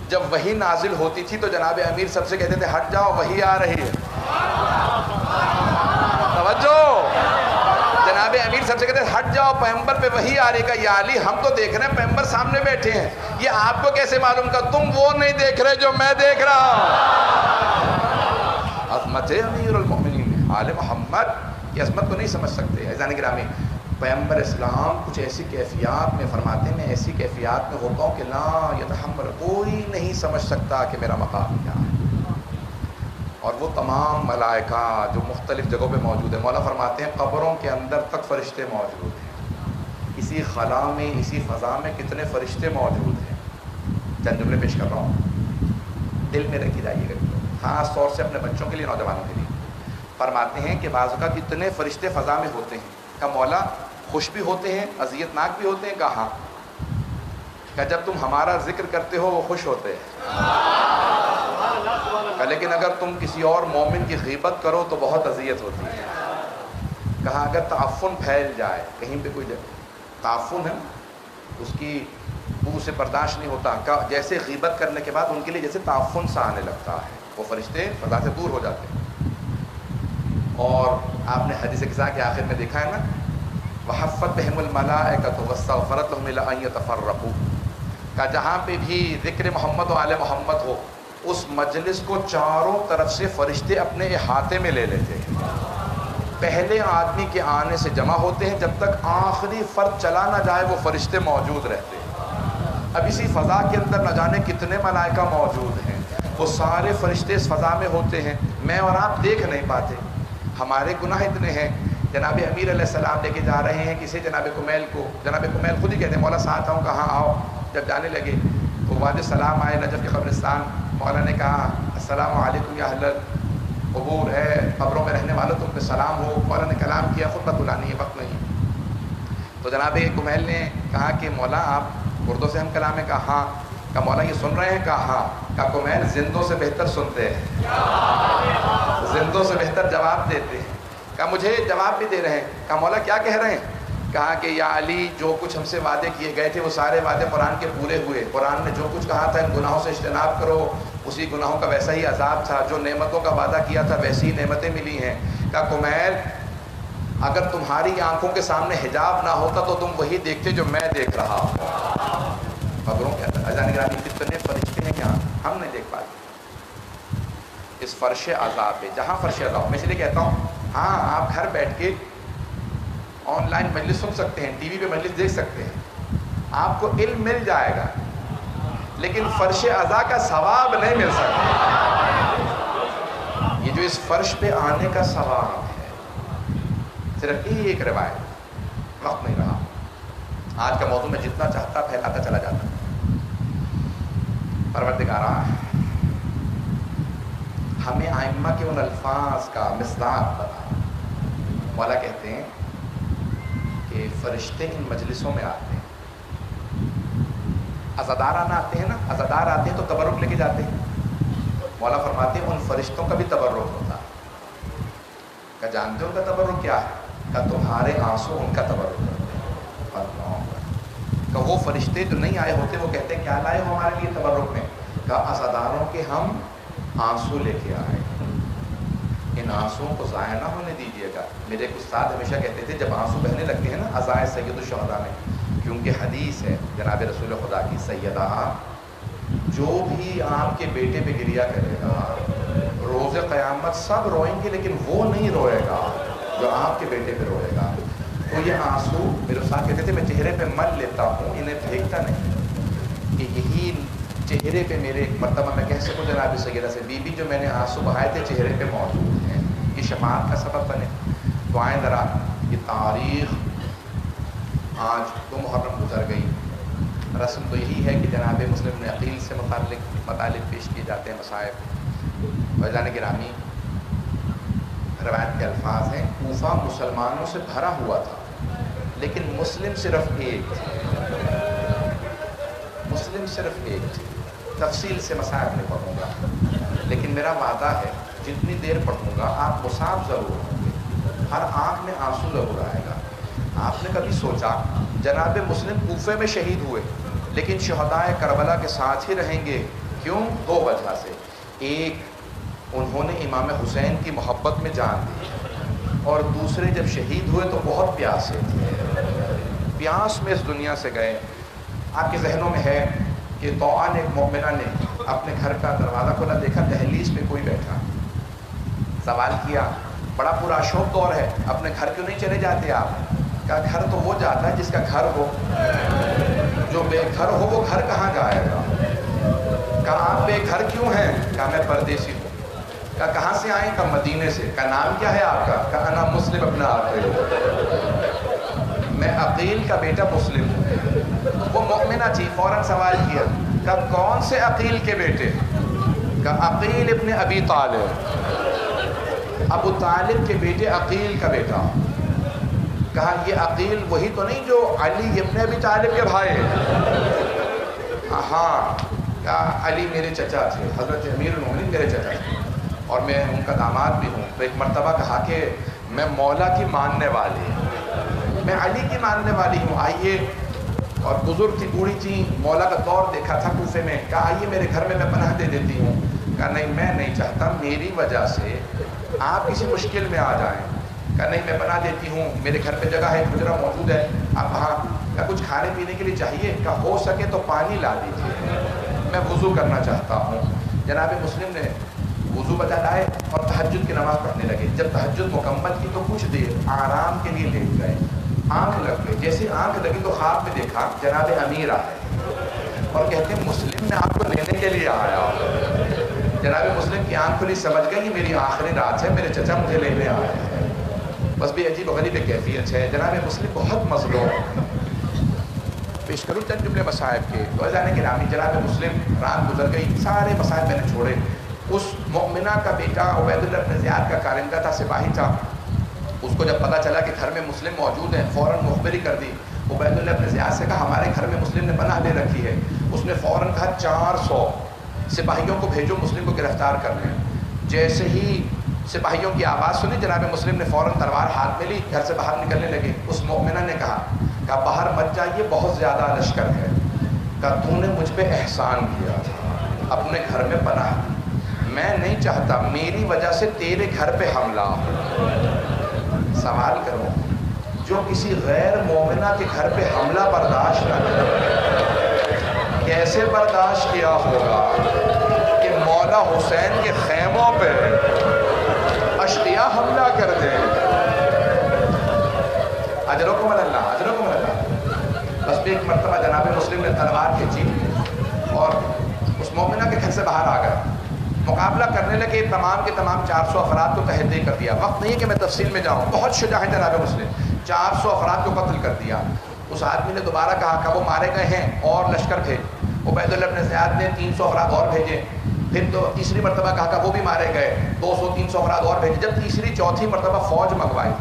Speaker 2: جب وحی نازل ہوتی تھی تو جناب امیر سب سے کہتے تھے ہٹ جاؤ وحی آ رہی ہے، توجہ، جناب امیر سب سے کہتے ہیں ہٹ جاؤ پیغمبر پہ وحی آ رہی ہے۔ یا علی ہم تو دیکھ رہے ہیں پیغمبر سامنے بیٹھے ہیں، یہ آپ کو کیسے معلوم کا تم وہ نہیں دیکھ رہے جو میں دیکھ رہا ہوں۔ عظمت امیر المؤمنین آل محمد کی عظمت کو نہیں سمجھ سکتے۔ عزیزان گرامی، پیغمبر اسلام کچھ ایسی کیفیات میں فرماتے ہیں، میں ایسی کیفیات میں ہوتا ہوں کہ لا یتحمل، کوئی نہیں سمجھ سکتا کہ میرا مقام کیا ہے۔ اور وہ تمام ملائکہ جو مختلف جگہوں پہ موجود ہیں، مولا فرماتے ہیں قبروں کے اندر تک فرشتے موجود ہیں، اسی خلا میں اسی فضا میں کتنے فرشتے موجود ہیں۔ چند جملے پیش کر رہا ہوں، دل میں رکھی جائیے گا، خاص طور سے اپنے بچوں کے لیے، نوجوانوں کے لیے۔ فرماتے ہیں کہ بعض اوقات اتنے فرشتے فضا میں ہوتے ہیں کہ مولا خوش بھی ہوتے ہیں اذیت ناک بھی ہوتے ہیں، کہاں کہ جب تم ہمارا ذکر کرتے ہو وہ خوش ہوتے ہیں، لیکن اگر تم کسی اور مومن کی غیبت کرو تو بہت اذیت ہوتی ہے۔ کہا اگر تعفن پھیل جائے کہیں پہ، کوئی تعفن ہے اس کی بو سے برداشت نہیں ہوتا، کہ جیسے غیبت کرنے کے بعد ان کے لیے جیسے تعفن سا آنے لگتا ہے، وہ فرشتے فضا سے دور ہو جاتے ہیں۔ اور آپ نے حدیث قصہ کے آخر میں دیکھا ہے نا، وحفت بہم الملائکۃ واستغفرت لهم الا ان يتفرقوا، کہ جہاں پہ بھی ذکر محمد و آل محمد ہو اس مجلس کو چاروں طرف سے فرشتے اپنے احاطے میں لے لیتے ہیں، پہلے آدمی کے آنے سے جمع ہوتے ہیں، جب تک آخری فرد چلا نہ جائے وہ فرشتے موجود رہتے ہیں۔ اب اسی فضا کے اندر نہ جانے کتنے ملائکہ موجود ہیں، وہ سارے فرشتے اس فضا میں ہوتے ہیں، میں اور آپ دیکھ نہیں پاتے، ہمارے گناہ اتنے ہیں۔ جناب امیر علیہ السلام لے کے جا رہے ہیں کسی جناب کمیل کو، جناب کمیل خود ہی کہتے ہیں مولا ساتھ آؤں، کہاں آؤ، جب جانے لگے تو وادی سلام آئے نجف کے قبرستان، مولا نے کہا السلام علیکم یا اہل قبور، ہے قبروں میں رہنے والوں تم پہ سلام ہو۔ مولا نے کلام کیا، خطبہ بلانی ہے، وقت نہیں۔ تو جناب کمیل نے کہا کہ مولا آپ اردو سے ہم کلام ہے، کہا ہاں، کہا مولا یہ سن رہے ہیں، کہا ہاں، کہا کمیل زندوں سے بہتر سنتے ہیں، زندوں سے بہتر جواب دیتے ہیں، کہا مجھے جواب بھی دے رہے ہیں، کہا مولا کیا کہہ رہے ہیں، کہا کہ یا علی جو کچھ ہم سے وعدے کیے گئے تھے وہ سارے وعدے قرآن کے پورے ہوئے، قرآن نے جو کچھ کہا تھا ان گناہوں سے اجتناب کرو، اسی گناہوں کا ویسا ہی عذاب تھا، جو نعمتوں کا وعدہ کیا تھا ویسی ہی نعمتیں ملی ہیں۔ کہا کمیل اگر تمہاری آنکھوں کے سامنے حجاب نہ ہوتا تو تم وہی دیکھتے جو میں دیکھ رہا ہوں۔ قبروں کے اندر اذان گرامی کتنے فرشتے ہیں کہ ہم نہیں دیکھ پاتے اس فرش عذاب پہ، جہاں فرش عذاب، میں اس لیے کہتا ہوں ہاں آپ گھر بیٹھ کے آن لائن مجلس سن سکتے ہیں، ٹی وی پہ مجلس دیکھ سکتے ہیں، آپ کو علم مل جائے گا، لیکن فرش عذاب کا ثواب نہیں مل سکتا۔ یہ جو اس فرش پہ آنے کا ثواب ہے، صرف ایک روایت، وقت نہیں رہا، آج کا موضوع میں جتنا چاہتا پھیلاتا چلا جاتا۔ پروردگارا ہمیں ائمہ کے ان الفاظ کا مصداق بتا۔ مولا کہتے ہیں کہ فرشتے ان مجلسوں میں آتے ہیں، عزادارانہ آتے ہیں نا، عزادار آتے ہیں تو تبرک لے کے جاتے ہیں، مولا فرماتے ہیں ان فرشتوں کا بھی تبرک ہوتا ہے۔ کہ جانتے ہو ان کا تبرک کیا ہے؟ کہ تمہارے آنسو ان کا تبرک کرتے ہیں۔ کہ وہ فرشتے جو نہیں آئے ہوتے وہ کہتے ہیں کیا لائے ہو ہمارے لیے تبرک میں؟ کہ عزاداروں کے ہم آنسو لے کے آئے، ان آنسوؤں کو ضائع نہ ہونے دیجیے گا۔ میرے ایک استاد ہمیشہ کہتے تھے جب آنسو بہنے لگتے ہیں نا عزائے سید الشہداء میں، کیونکہ حدیث ہے جناب رسول خدا کی، سیدہ جو بھی آپ کے بیٹے پہ گریا کرے گا روز قیامت سب روئیں گے لیکن وہ نہیں روئے گا جو آپ کے بیٹے پہ روئے گا۔ تو یہ آنسو میرے استاد کہتے تھے میں چہرے پہ مل لیتا ہوں، انہیں پھینکتا نہیں، کہ یہی چہرے پہ میرے ایک مرتبہ میں کہہ سکوں جناب سیدہ سے بی بی جو میں نے آنسو بہائے تھے چہرے پہ موجود ہیں، یہ شفاعت کا سبب بنے۔ تو آئیں ذرا یہ تاریخ، آج 2 محرم گزر گئی، رسم تو یہی ہے کہ جناب مسلم بن عقیل سے مطالب پیش کیے جاتے ہیں، مصائب۔ فیضان گرامی روایت کے الفاظ ہیں کوفہ مسلمانوں سے بھرا ہوا تھا لیکن مسلم صرف ایک تھے۔ مسلم صرف ایک تھی. تفصیل سے مصائب نہیں پڑھوں گا، لیکن میرا وعدہ ہے جتنی دیر پڑھوں گا آپ مصاب ضرور ہوں گے، ہر آنکھ میں آنسو ضرور آئے گا. آپ نے کبھی سوچا جناب مسلم کوفے میں شہید ہوئے لیکن شہدائے کربلا کے ساتھ ہی رہیں گے؟ کیوں؟ دو وجہ سے. ایک، انہوں نے امام حسین کی محبت میں جان دی، اور دوسرے جب شہید ہوئے تو بہت پیاسے تھے، پیاس میں اس دنیا سے گئے. آپ کے ذہنوں میں ہے کہ توآن ایک مومنہ نے اپنے گھر کا دروازہ کھولا، دیکھا دہلیز پہ کوئی بیٹھا، سوال کیا بڑا پورا شوق دور ہے، اپنے گھر کیوں نہیں چلے جاتے آپ؟ کہا گھر تو وہ جاتا ہے جس کا گھر ہو، جو بے گھر ہو وہ گھر کہاں جائے گا؟ کہا آپ بے گھر کیوں ہیں؟ کہا میں پردیسی ہوں. کہا کہاں سے آئیں؟ کہا مدینے سے. کہا نام کیا ہے آپ کا؟ کہا انا مسلم ابن عقیل، میں عقیل کا بیٹا مسلم ہوں. وہ مومنہ تھی، فوراً سوال کیا، کہا کون سے عقیل کے بیٹے؟ کہا عقیل ابن ابی طالب، ابو طالب کے بیٹے عقیل کا بیٹا. کہا یہ عقیل وہی تو نہیں جو علی ابن ابی طالب کے بھائی؟ ہاں. کہا علی میرے چچا تھے، حضرت امیر المومنین میرے چچا تھے، اور میں ان کا داماد بھی ہوں. تو ایک مرتبہ کہا کہ میں مولا کی ماننے والی ہوں، میں علی کی ماننے والی ہوں، آئیے. اور بزرگ تھی، بوڑھی تھی، مولا کا دور دیکھا تھا کوفے میں. کہا آئیے میرے گھر میں پناہ دے دیتی ہوں. کہا نہیں میں نہیں چاہتا میری وجہ سے آپ کسی مشکل میں آ جائیں. کہا نہیں میں بنا دیتی ہوں، میرے گھر پہ جگہ ہے، حجرہ موجود ہے، آپ وہاں. کہا کچھ کھانے پینے کے لیے چاہیے؟ کہا ہو سکے تو پانی لا دیجیے، میں وضو کرنا چاہتا ہوں. جناب مسلم نے وضو بجا لائے اور تہجد کی نماز پڑھنے لگے. جب تہجد مکمل کی تو کچھ دیر آرام کے لیے لیٹ گئے. آنکھ لگ گئی، جیسے آنکھ لگی تو خواب میں دیکھا جناب امیر آئے اور کہتے ہیں مسلم میں آپ کو لینے کے لیے آیا. جناب مسلم کی آنکھ کھلی، سمجھ گئی یہ میری آخری رات ہے، میرے چچا مجھے لینے آئے ہیں. بس بھی عجیب و غریب کیفیت ہے. جناب مسلم بہت مظلوم. پیش کروں چند جملے مصائب کے. تو جانے کے نامی جناب مسلم رات گزر گئی، سارے مصائب میں نے چھوڑے. اس مؤمنہ کا بیٹا عبید اللہ بن زیاد کا کارندہ تھا، سپاہی تھا. اس کو جب پتہ چلا کہ گھر میں مسلم موجود ہیں فوراً مخبری کر دی. عبید اللہ بن زیاد سے کہا ہمارے گھر میں مسلم نے پناہ لے رکھی ہے. اس نے فوراً کہا 400 سپاہیوں کو بھیجو مسلم کو گرفتار کرنے. جیسے ہی سپاہیوں کی آواز سنی جناب مسلم نے فوراً تلوار ہاتھ میں لی، گھر سے باہر نکلنے لگے. اس مومنہ نے کہا باہر مت جائیے، بہت زیادہ لشکر ہے. کہا تو نے مجھ پہ احسان کیا تھا، اپنے گھر میں پناہ دی. میں نہیں چاہتا میری وجہ سے تیرے گھر پہ حملہ ہو. سوال کرو جو کسی غیر مومنہ کے گھر پہ حملہ برداشت نہ کرے، کیسے برداشت کیا ہوگا کہ مولا حسین کے خیموں پہ اشقیاء حملہ کر دیں. اجرکم اللہ، اجرکم اللہ. بس بھی ایک مرتبہ جناب مسلم نے تلوار کھینچی اور اس مومنہ کے گھر سے باہر آ گئے. مقابلہ کرنے لگے، تمام کے تمام 400 افراد کو تحت دے کر دیا. وقت نہیں ہے کہ میں تفصیل میں جاؤں، بہت شجاع ہے جناب مسلم. 400 افراد کو قتل کر دیا. اس آدمی نے دوبارہ کہا کہ وہ مارے گئے ہیں اور لشکر بھیج. عبید اللہ بن زیاد نے 300 افراد اور بھیجے. پھر تو تیسری مرتبہ کہا کہ وہ بھی مارے گئے، 200-300 افراد اور بھیجے. جب تیسری چوتھی مرتبہ فوج منگوائی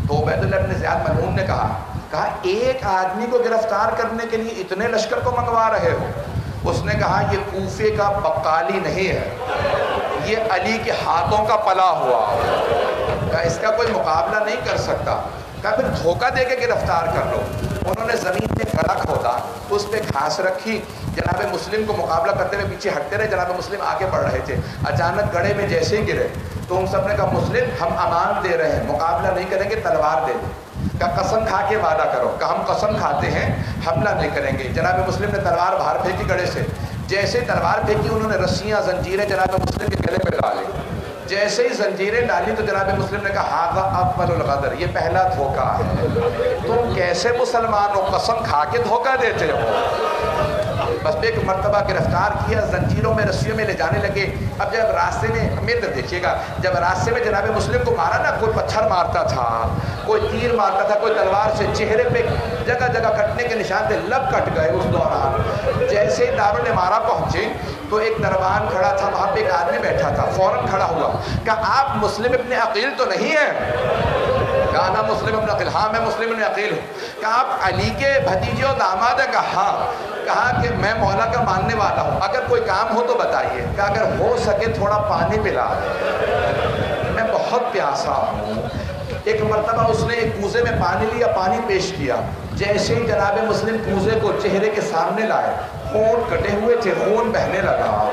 Speaker 2: تو عبید اللہ بن زیاد ملعون نے کہا ایک آدمی کو گرفتار کرنے کے لیے اتنے لشکر کو منگوا رہے ہو؟ اس نے کہا یہ کوفے کا بقالی نہیں ہے، یہ علی کے ہاتھوں کا پلا ہوا. کہا اس کا کوئی مقابلہ نہیں کر سکتا. کہا پھر دھوکہ دے کے گرفتار کر لو. انہوں نے زمین میں گڑھا کھودا، اس پہ گھاس رکھی. جناب مسلم کو مقابلہ کرتے ہوئے پیچھے ہٹتے رہے. جناب مسلم آگے بڑھ رہے تھے. اچانک گڑھے میں جیسے ہی گرے تو ان سب نے کہا مسلم ہم امان دے رہے ہیں، مقابلہ نہیں کریں گے، تلوار دے دیں. کہا قسم کھا کے وعدہ کرو. کہا ہم قسم کھاتے ہیں حملہ نہیں کریں گے. جناب مسلم نے تلوار باہر پھینکی گڑھے سے. جیسے تلوار پھینکی انہوں نے رسیاں زنجیریں جناب مسلم کے گلے میں ڈالی. جیسے ہی زنجیریں ڈالی تو جناب مسلم نے کہا ھذا اکمل الغدر، یہ پہلا دھوکہ ہے. تم کیسے مسلمان ہو، قسم کھا کے دھوکہ دیتے ہو. بس ایک مرتبہ گرفتار کیا، زنجیروں میں رسیوں میں لے جانے لگے. اب جب راستے میں امیر دیکھیے گا، جب راستے میں جناب مسلم کو مارا نا، کوئی پتھر مارتا تھا، کوئی تیر مارتا تھا، کوئی تلوار سے. چہرے پہ جگہ جگہ کٹنے کے نشان تھے، لب کٹ گئے اس دوران. جیسے ہی دارالامارہ پہنچے تو ایک دربان کھڑا تھا، وہاں پہ ایک آدمی بیٹھا تھا. فوراً کھڑا ہوا. کہا آپ مسلم ابن عقیل تو نہیں ہیں؟ کہا نا مسلم ابن عقیل. ہاں میں مسلم ابن عقیل ہوں. کہا آپ علی کے بھتیجے و داماد ہیں؟ کہا ہاں. کہا کہ میں مولا کا ماننے والا ہوں، اگر کوئی کام ہو تو بتائیے، کہ اگر ہو سکے تھوڑا پانی پلا دیں، میں بہت پیاسا ہوں۔ ایک مرتبہ اس نے ایک کوزے میں پانی لیا، پانی پیش کیا، جیسے ہی جناب مسلم کوزے کو چہرے کے سامنے لائے، خون کٹے ہوئے تھے، خون بہنے لگا۔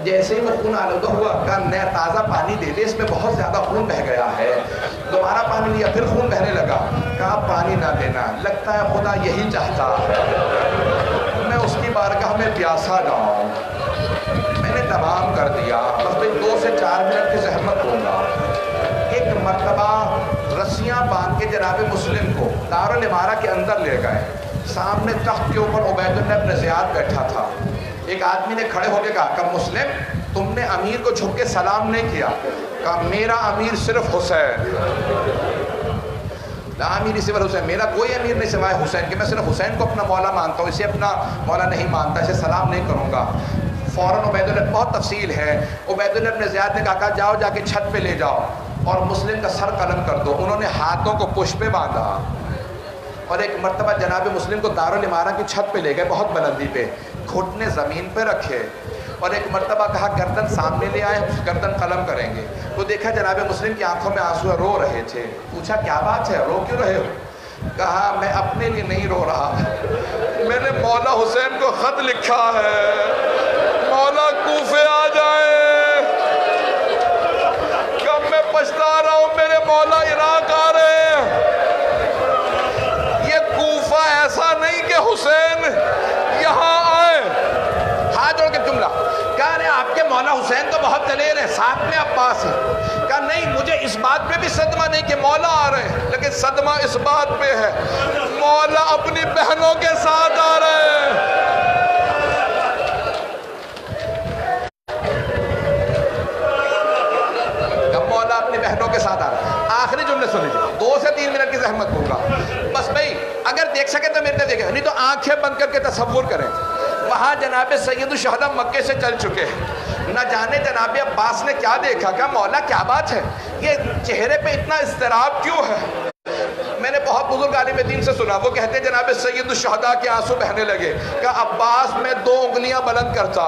Speaker 2: جیسے ہی وہ خون آلودہ ہوا، کہا نیا تازہ پانی دے دے، اس میں بہت زیادہ خون بہ گیا ہے۔ دوبارہ پانی لیا، پھر خون بہنے لگا، کہا پانی نہ دینا، لگتا ہے خدا یہی چاہتا ہے میں اس کی بارگاہ میں پیاسا جاؤں۔ میں نے تمام کر دیا، بس 2 سے 4 منٹ کی زحمت ہوگا۔ ایک مرتبہ رسیاں باندھ کے جناب مسلم کو دارالامارہ کے اندر لے گئے، سامنے تخت کے اوپر عبید اللہ بن زیاد بیٹھا تھا۔ ایک آدمی نے کھڑے ہو کے کہا کہ مسلم تم نے امیر کو جھک کے سلام نہیں کیا، کہا میرا امیر صرف حسین، لا امیر سوى حسین، میرا کوئی امیر نہیں سوائے حسین، کہ میں صرف حسین کو اپنا مولا مانتا ہوں، اسے اپنا مولا نہیں مانتا، اسے سلام نہیں کروں گا۔ فوراً عبید اللہ، بہت تفصیل ہے، عبید اللہ بن زیاد نے کہا جاؤ جا کے چھت پہ لے جاؤ اور مسلم کا سر قلم کر دو۔ انہوں نے ہاتھوں کو پشت پہ باندھا اور ایک مرتبہ جناب مسلم کو دارالامارہ کی چھت پہ لے گئے، بہت بلندی پہ، گھٹنے زمین پہ رکھے اور ایک مرتبہ کہا گردن سامنے لے آئے، گردن قلم کریں گے۔ تو دیکھا جناب مسلم کی آنکھوں میں آنسو، رو رہے تھے۔ پوچھا کیا بات ہے، رو کیوں رہے ہو؟ کہا میں اپنے لیے نہیں رو رہا، میں نے مولا حسین کو خط لکھا ہے، مولا کوفے آ جائیں، کب میں پچھتا رہا ہوں، میرے مولا عراق آ رہے ہیں۔ یہ کوفہ ایسا نہیں کہ حسین یہاں آئے۔ ہاتھ جوڑ کے جملہ کہا نہیں آپ کے مولا حسین تو بہت دلیر ہیں، ساتھ میں عباس ہے۔ کہا نہیں مجھے اس بات پہ بھی صدمہ نہیں کہ مولا آ رہے ہیں، لیکن صدمہ اس بات پہ ہے مولا اپنی بہنوں کے ساتھ آ رہے ہیں۔ مولا اپنی بہنوں کے ساتھ آ رہا ہے۔ آخری جملے سن لیجیے، 2 سے 3 منٹ کی زحمت ہوگا بس بھائی، اگر دیکھ سکے تو میرے دیکھیں، نہیں تو آنکھیں بند کر کے تصور کریں۔ وہاں جناب سید الشہداء مکے سے چل چکے ہیں، نہ جانے جناب عباس نے کیا دیکھا، کہا مولا کیا بات ہے، یہ چہرے پہ اتنا اضطراب کیوں ہے؟ میں نے بہت بزرگ عالم دین سے سنا، وہ کہتے ہیں جناب سید الشہداء کے آنسو بہنے لگے، کہا عباس میں 2 انگلیاں بلند کرتا،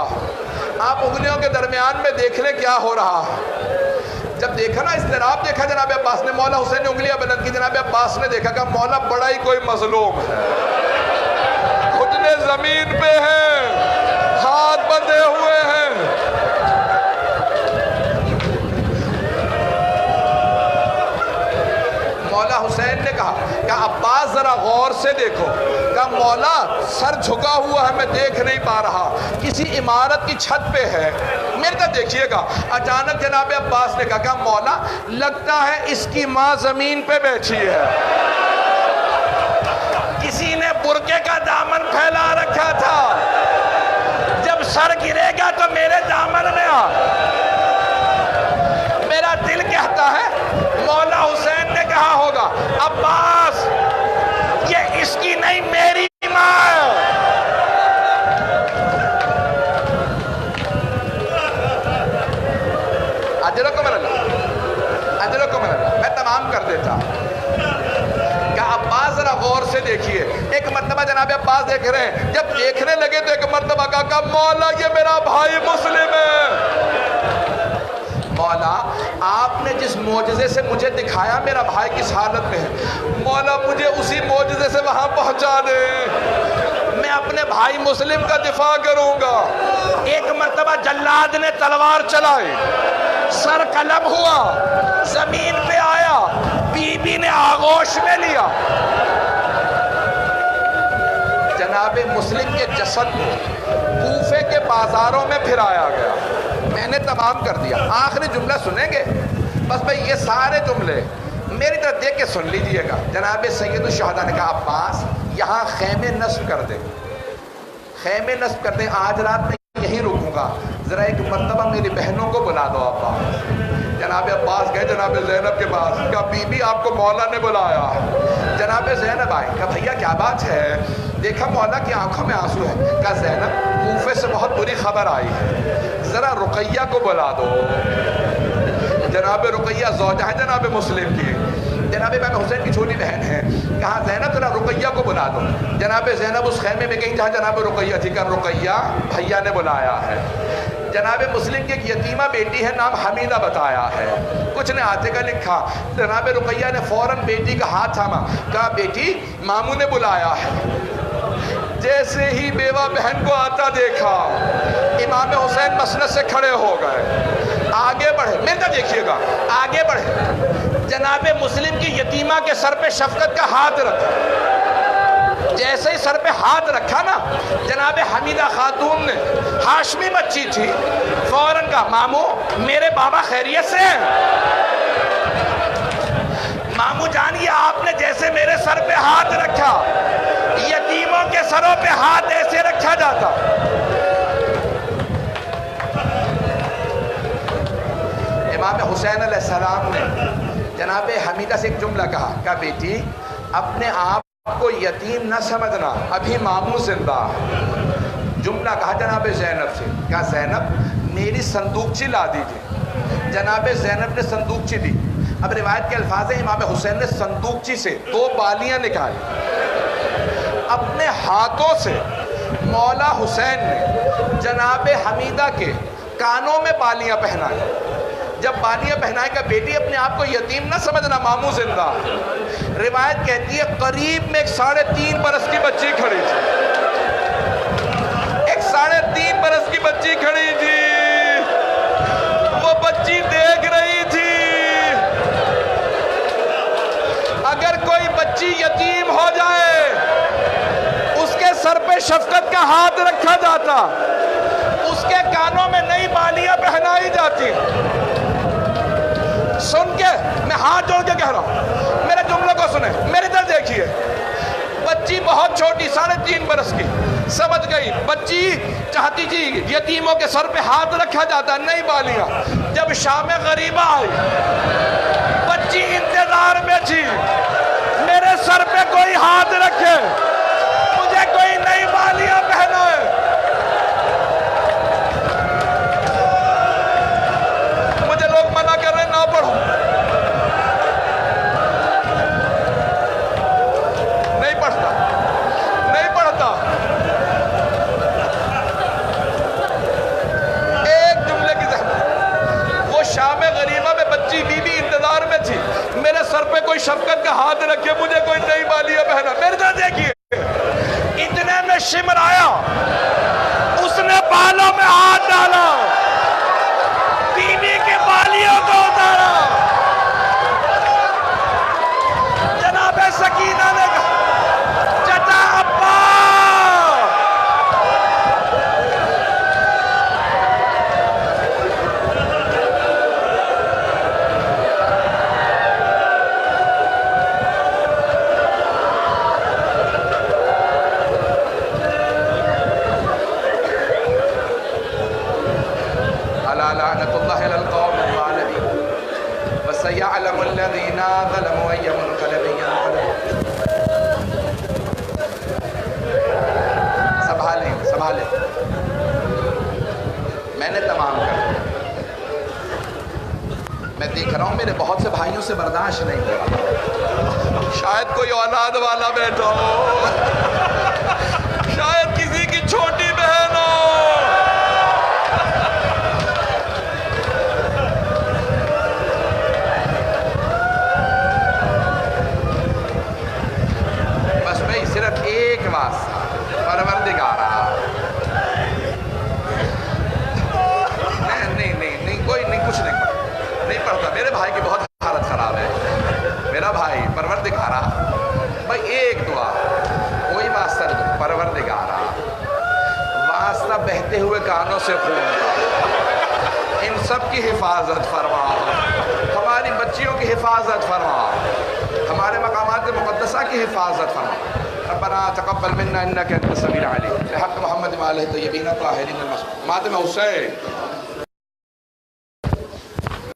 Speaker 2: آپ انگلیوں کے درمیان میں دیکھ لیں کیا ہو رہا۔ جب دیکھا نا اضطراب دیکھا جناب عباس نے، مولا حسین نے انگلیاں بلند کی، جناب عباس نے دیکھا، کہا مولا بڑا ہی کوئی مظلوم ہے، گھٹنے زمین پہ ہیں، ہاتھ بندھے ہوئے ہیں۔ مولا حسین نے کہا کہ عباس ذرا غور سے دیکھو، کہا مولا سر جھکا ہوا ہے، میں دیکھ نہیں پا رہا، کسی عمارت کی چھت پہ ہے، میرے طرف دیکھیے گا۔ اچانک جناب عباس نے کہا مولا لگتا ہے اس کی ماں زمین پہ بیٹھی ہے، کسی نے برقعے کا دامن پھیلا رکھا تھا، جب سر گرے گا تو میرے دامن میں آ۔ میرا دل کہتا ہے مولا حسین نے کہا ہوگا عباس یہ اس کی نہیں میری ماں ہے۔ اجرکم اللہ، اجرکم اللہ، میں تمام کر دیتا۔ کہ عباس ذرا غور سے دیکھیے، ایک مرتبہ جناب عباس دیکھ رہے ہیں، جب دیکھنے لگے تو ایک مرتبہ کہا مولا یہ میرا بھائی مسلم ہے۔ مولا آپ نے جس معجزے سے مجھے دکھایا میرا بھائی کس حالت میں ہے، مولا مجھے اسی معجزے سے وہاں پہنچا دیں، میں اپنے بھائی مسلم کا دفاع کروں گا۔ ایک مرتبہ جلاد نے تلوار چلائی، سر قلم ہوا، زمین پہ آیا، بی بی نے آغوش میں لیا، جناب مسلم کے جسد کو کوفے کے بازاروں میں پھرایا گیا۔ میں نے تمام کر دیا، آخری جملہ سنیں گے بس بھائی، یہ سارے جملے میری طرف دیکھ کے سن لیجئے گا۔ جناب سید الشہداء نے کہا عباس یہاں خیمے نصب کر دیں، خیمے نصب کر دیں، آج رات میں یہیں رکوں گا، ذرا ایک مرتبہ میری بہنوں کو بلا دو عباس۔ جناب عباس گئے جناب زینب کے پاس، کہا بی بی آپ کو مولا نے بلایا۔ جناب زینب آئے، کہا بھیا کیا بات ہے؟ دیکھا مولا کی آنکھوں میں آنسو ہے، کہا زینب کوفے سے بہت بری خبر آئی ہے، ذرا رقیہ کو بلا دو۔ جناب رقیہ زوجہ ہے جناب مسلم کی، جناب امام حسین کی چھوٹی بہن ہے، کہا زینب ذرا رقیہ کو بلا دو۔ جناب زینب اس خیمے میں گئی جہاں جناب رقیہ تھی، کہ رقیہ بھیا نے بلایا ہے۔ جناب مسلم کی ایک یتیمہ بیٹی ہے، نام حمیدہ بتایا ہے، کچھ نے آتے کا لکھا۔ جناب رقیہ نے فوراً بیٹی کا ہاتھ تھاما، کہا بیٹی ماموں نے بلایا ہے۔ جیسے ہی بیوہ بہن کو آتا دیکھا، امام حسین مسند سے کھڑے ہو گئے، آگے بڑھے، میرے طرف دیکھیے گا، آگے بڑھے، جناب مسلم کی یتیمہ کے سر پہ شفقت کا ہاتھ رکھا۔ جیسے ہی سر پہ ہاتھ رکھا نا، جناب حمیدہ خاتون نے، ہاشمی بچی تھی، فوراً کہا ماموں میرے بابا خیریت سے ہیں؟ ماموں جانیے آپ نے جیسے میرے سر پہ ہاتھ رکھا، یتیموں کے سروں پہ ہاتھ ایسے رکھا جاتا۔ امام حسین علیہ السلام نے جناب حمیدہ سے ایک جملہ کہا، کہا بیٹی اپنے آپ کو یتیم نہ سمجھنا، ابھی ماموں زندہ۔ جملہ کہا جناب زینب سے، کہا زینب میری صندوقچی لا دیجیے۔ جناب زینب نے صندوقچی دی۔ اب روایت کے الفاظ ہیں، امام حسین نے صندوقچی سے 2 بالیاں نکالی، اپنے ہاتھوں سے مولا حسین نے جناب حمیدہ کے کانوں میں بالیاں پہنائیں۔ جب بالیاں پہنائے گا بیٹی اپنے آپ کو یتیم نہ سمجھنا، ماموں زندہ۔ روایت کہتی ہے قریب میں ایک 3.5 برس کی بچی کھڑی تھی، ایک 3.5 برس کی بچی کھڑی تھی، وہ بچی دیکھ رہی تھی۔ اگر کوئی بچی یتیم ہو جائے، اس کے سر پہ شفقت کا ہاتھ رکھا جاتا، اس کے کانوں میں نئی بالیاں پہنائی جاتی۔ سن کے میں ہاتھ جوڑ کے کہہ رہا ہوں، میرے جملے کو سنیں، میری طرف دیکھیے۔ بچی بہت چھوٹی 3.5 برس کی، سمجھ گئی، بچی چاہتی تھی یتیموں کے سر پہ ہاتھ رکھا جاتا، نئی بالیاں۔ جب شام غریبہ آئی، بچی انتظار میں تھی، میرے سر پہ کوئی ہاتھ رکھے، مجھے کوئی نئی بالیاں پہنائے۔ مجھے لوگ منع کر رہے ہیں نہ پڑھو، نہیں پڑھتا، نہیں پڑھتا۔ ایک جملے کی زحمت، وہ شام غریبہ میں بچی بی بی انتظار میں تھی، میرے سر پہ کوئی شفقت کا ہاتھ رکھے، مجھے کوئی نئی بالیاں پہنا۔ میرے طرف دیکھیے، اتنے میں شمر آیا، اس نے بالوں میں ہاتھ ڈالا، بیوی کے بالیوں کو اتارا۔ جناب سکینہ نے کہا چچا ابا، لعنت اللہ علی القوم الظالمین وسیعلم الذین ظلموا ای منقلب ینقلبون۔ سنبھالیں، میں نے تمام کر دیا۔ میں دیکھ رہا ہوں میرے بہت سے بھائیوں سے برداشت نہیں ہو رہا، شاید کوئی اولاد والا بیٹا ہو، شاید کسی کی چھوٹی بہن ہو۔ صرف ایک واسطہ، پروردگارہ، نہیں کوئی نہیں، کچھ نہیں پڑھتا۔ میرے بھائی کی بہت حالت خراب ہے، میرا بھائی، پروردگارہ، بھائی ایک دعا، کوئی واسطہ نہیں، پروردگارہ، واسطہ بہتے ہوئے کانوں سے خون کا، ان سب کی حفاظت فرما، ہماری بچیوں کی حفاظت فرما، ہمارے مقامات مقدسہ کی حفاظت فرما۔ ربنا تقبل منا انك انت السميع العليم بحق محمد وآله الطيبين الطاهرين المعصومين۔ ماتم حسین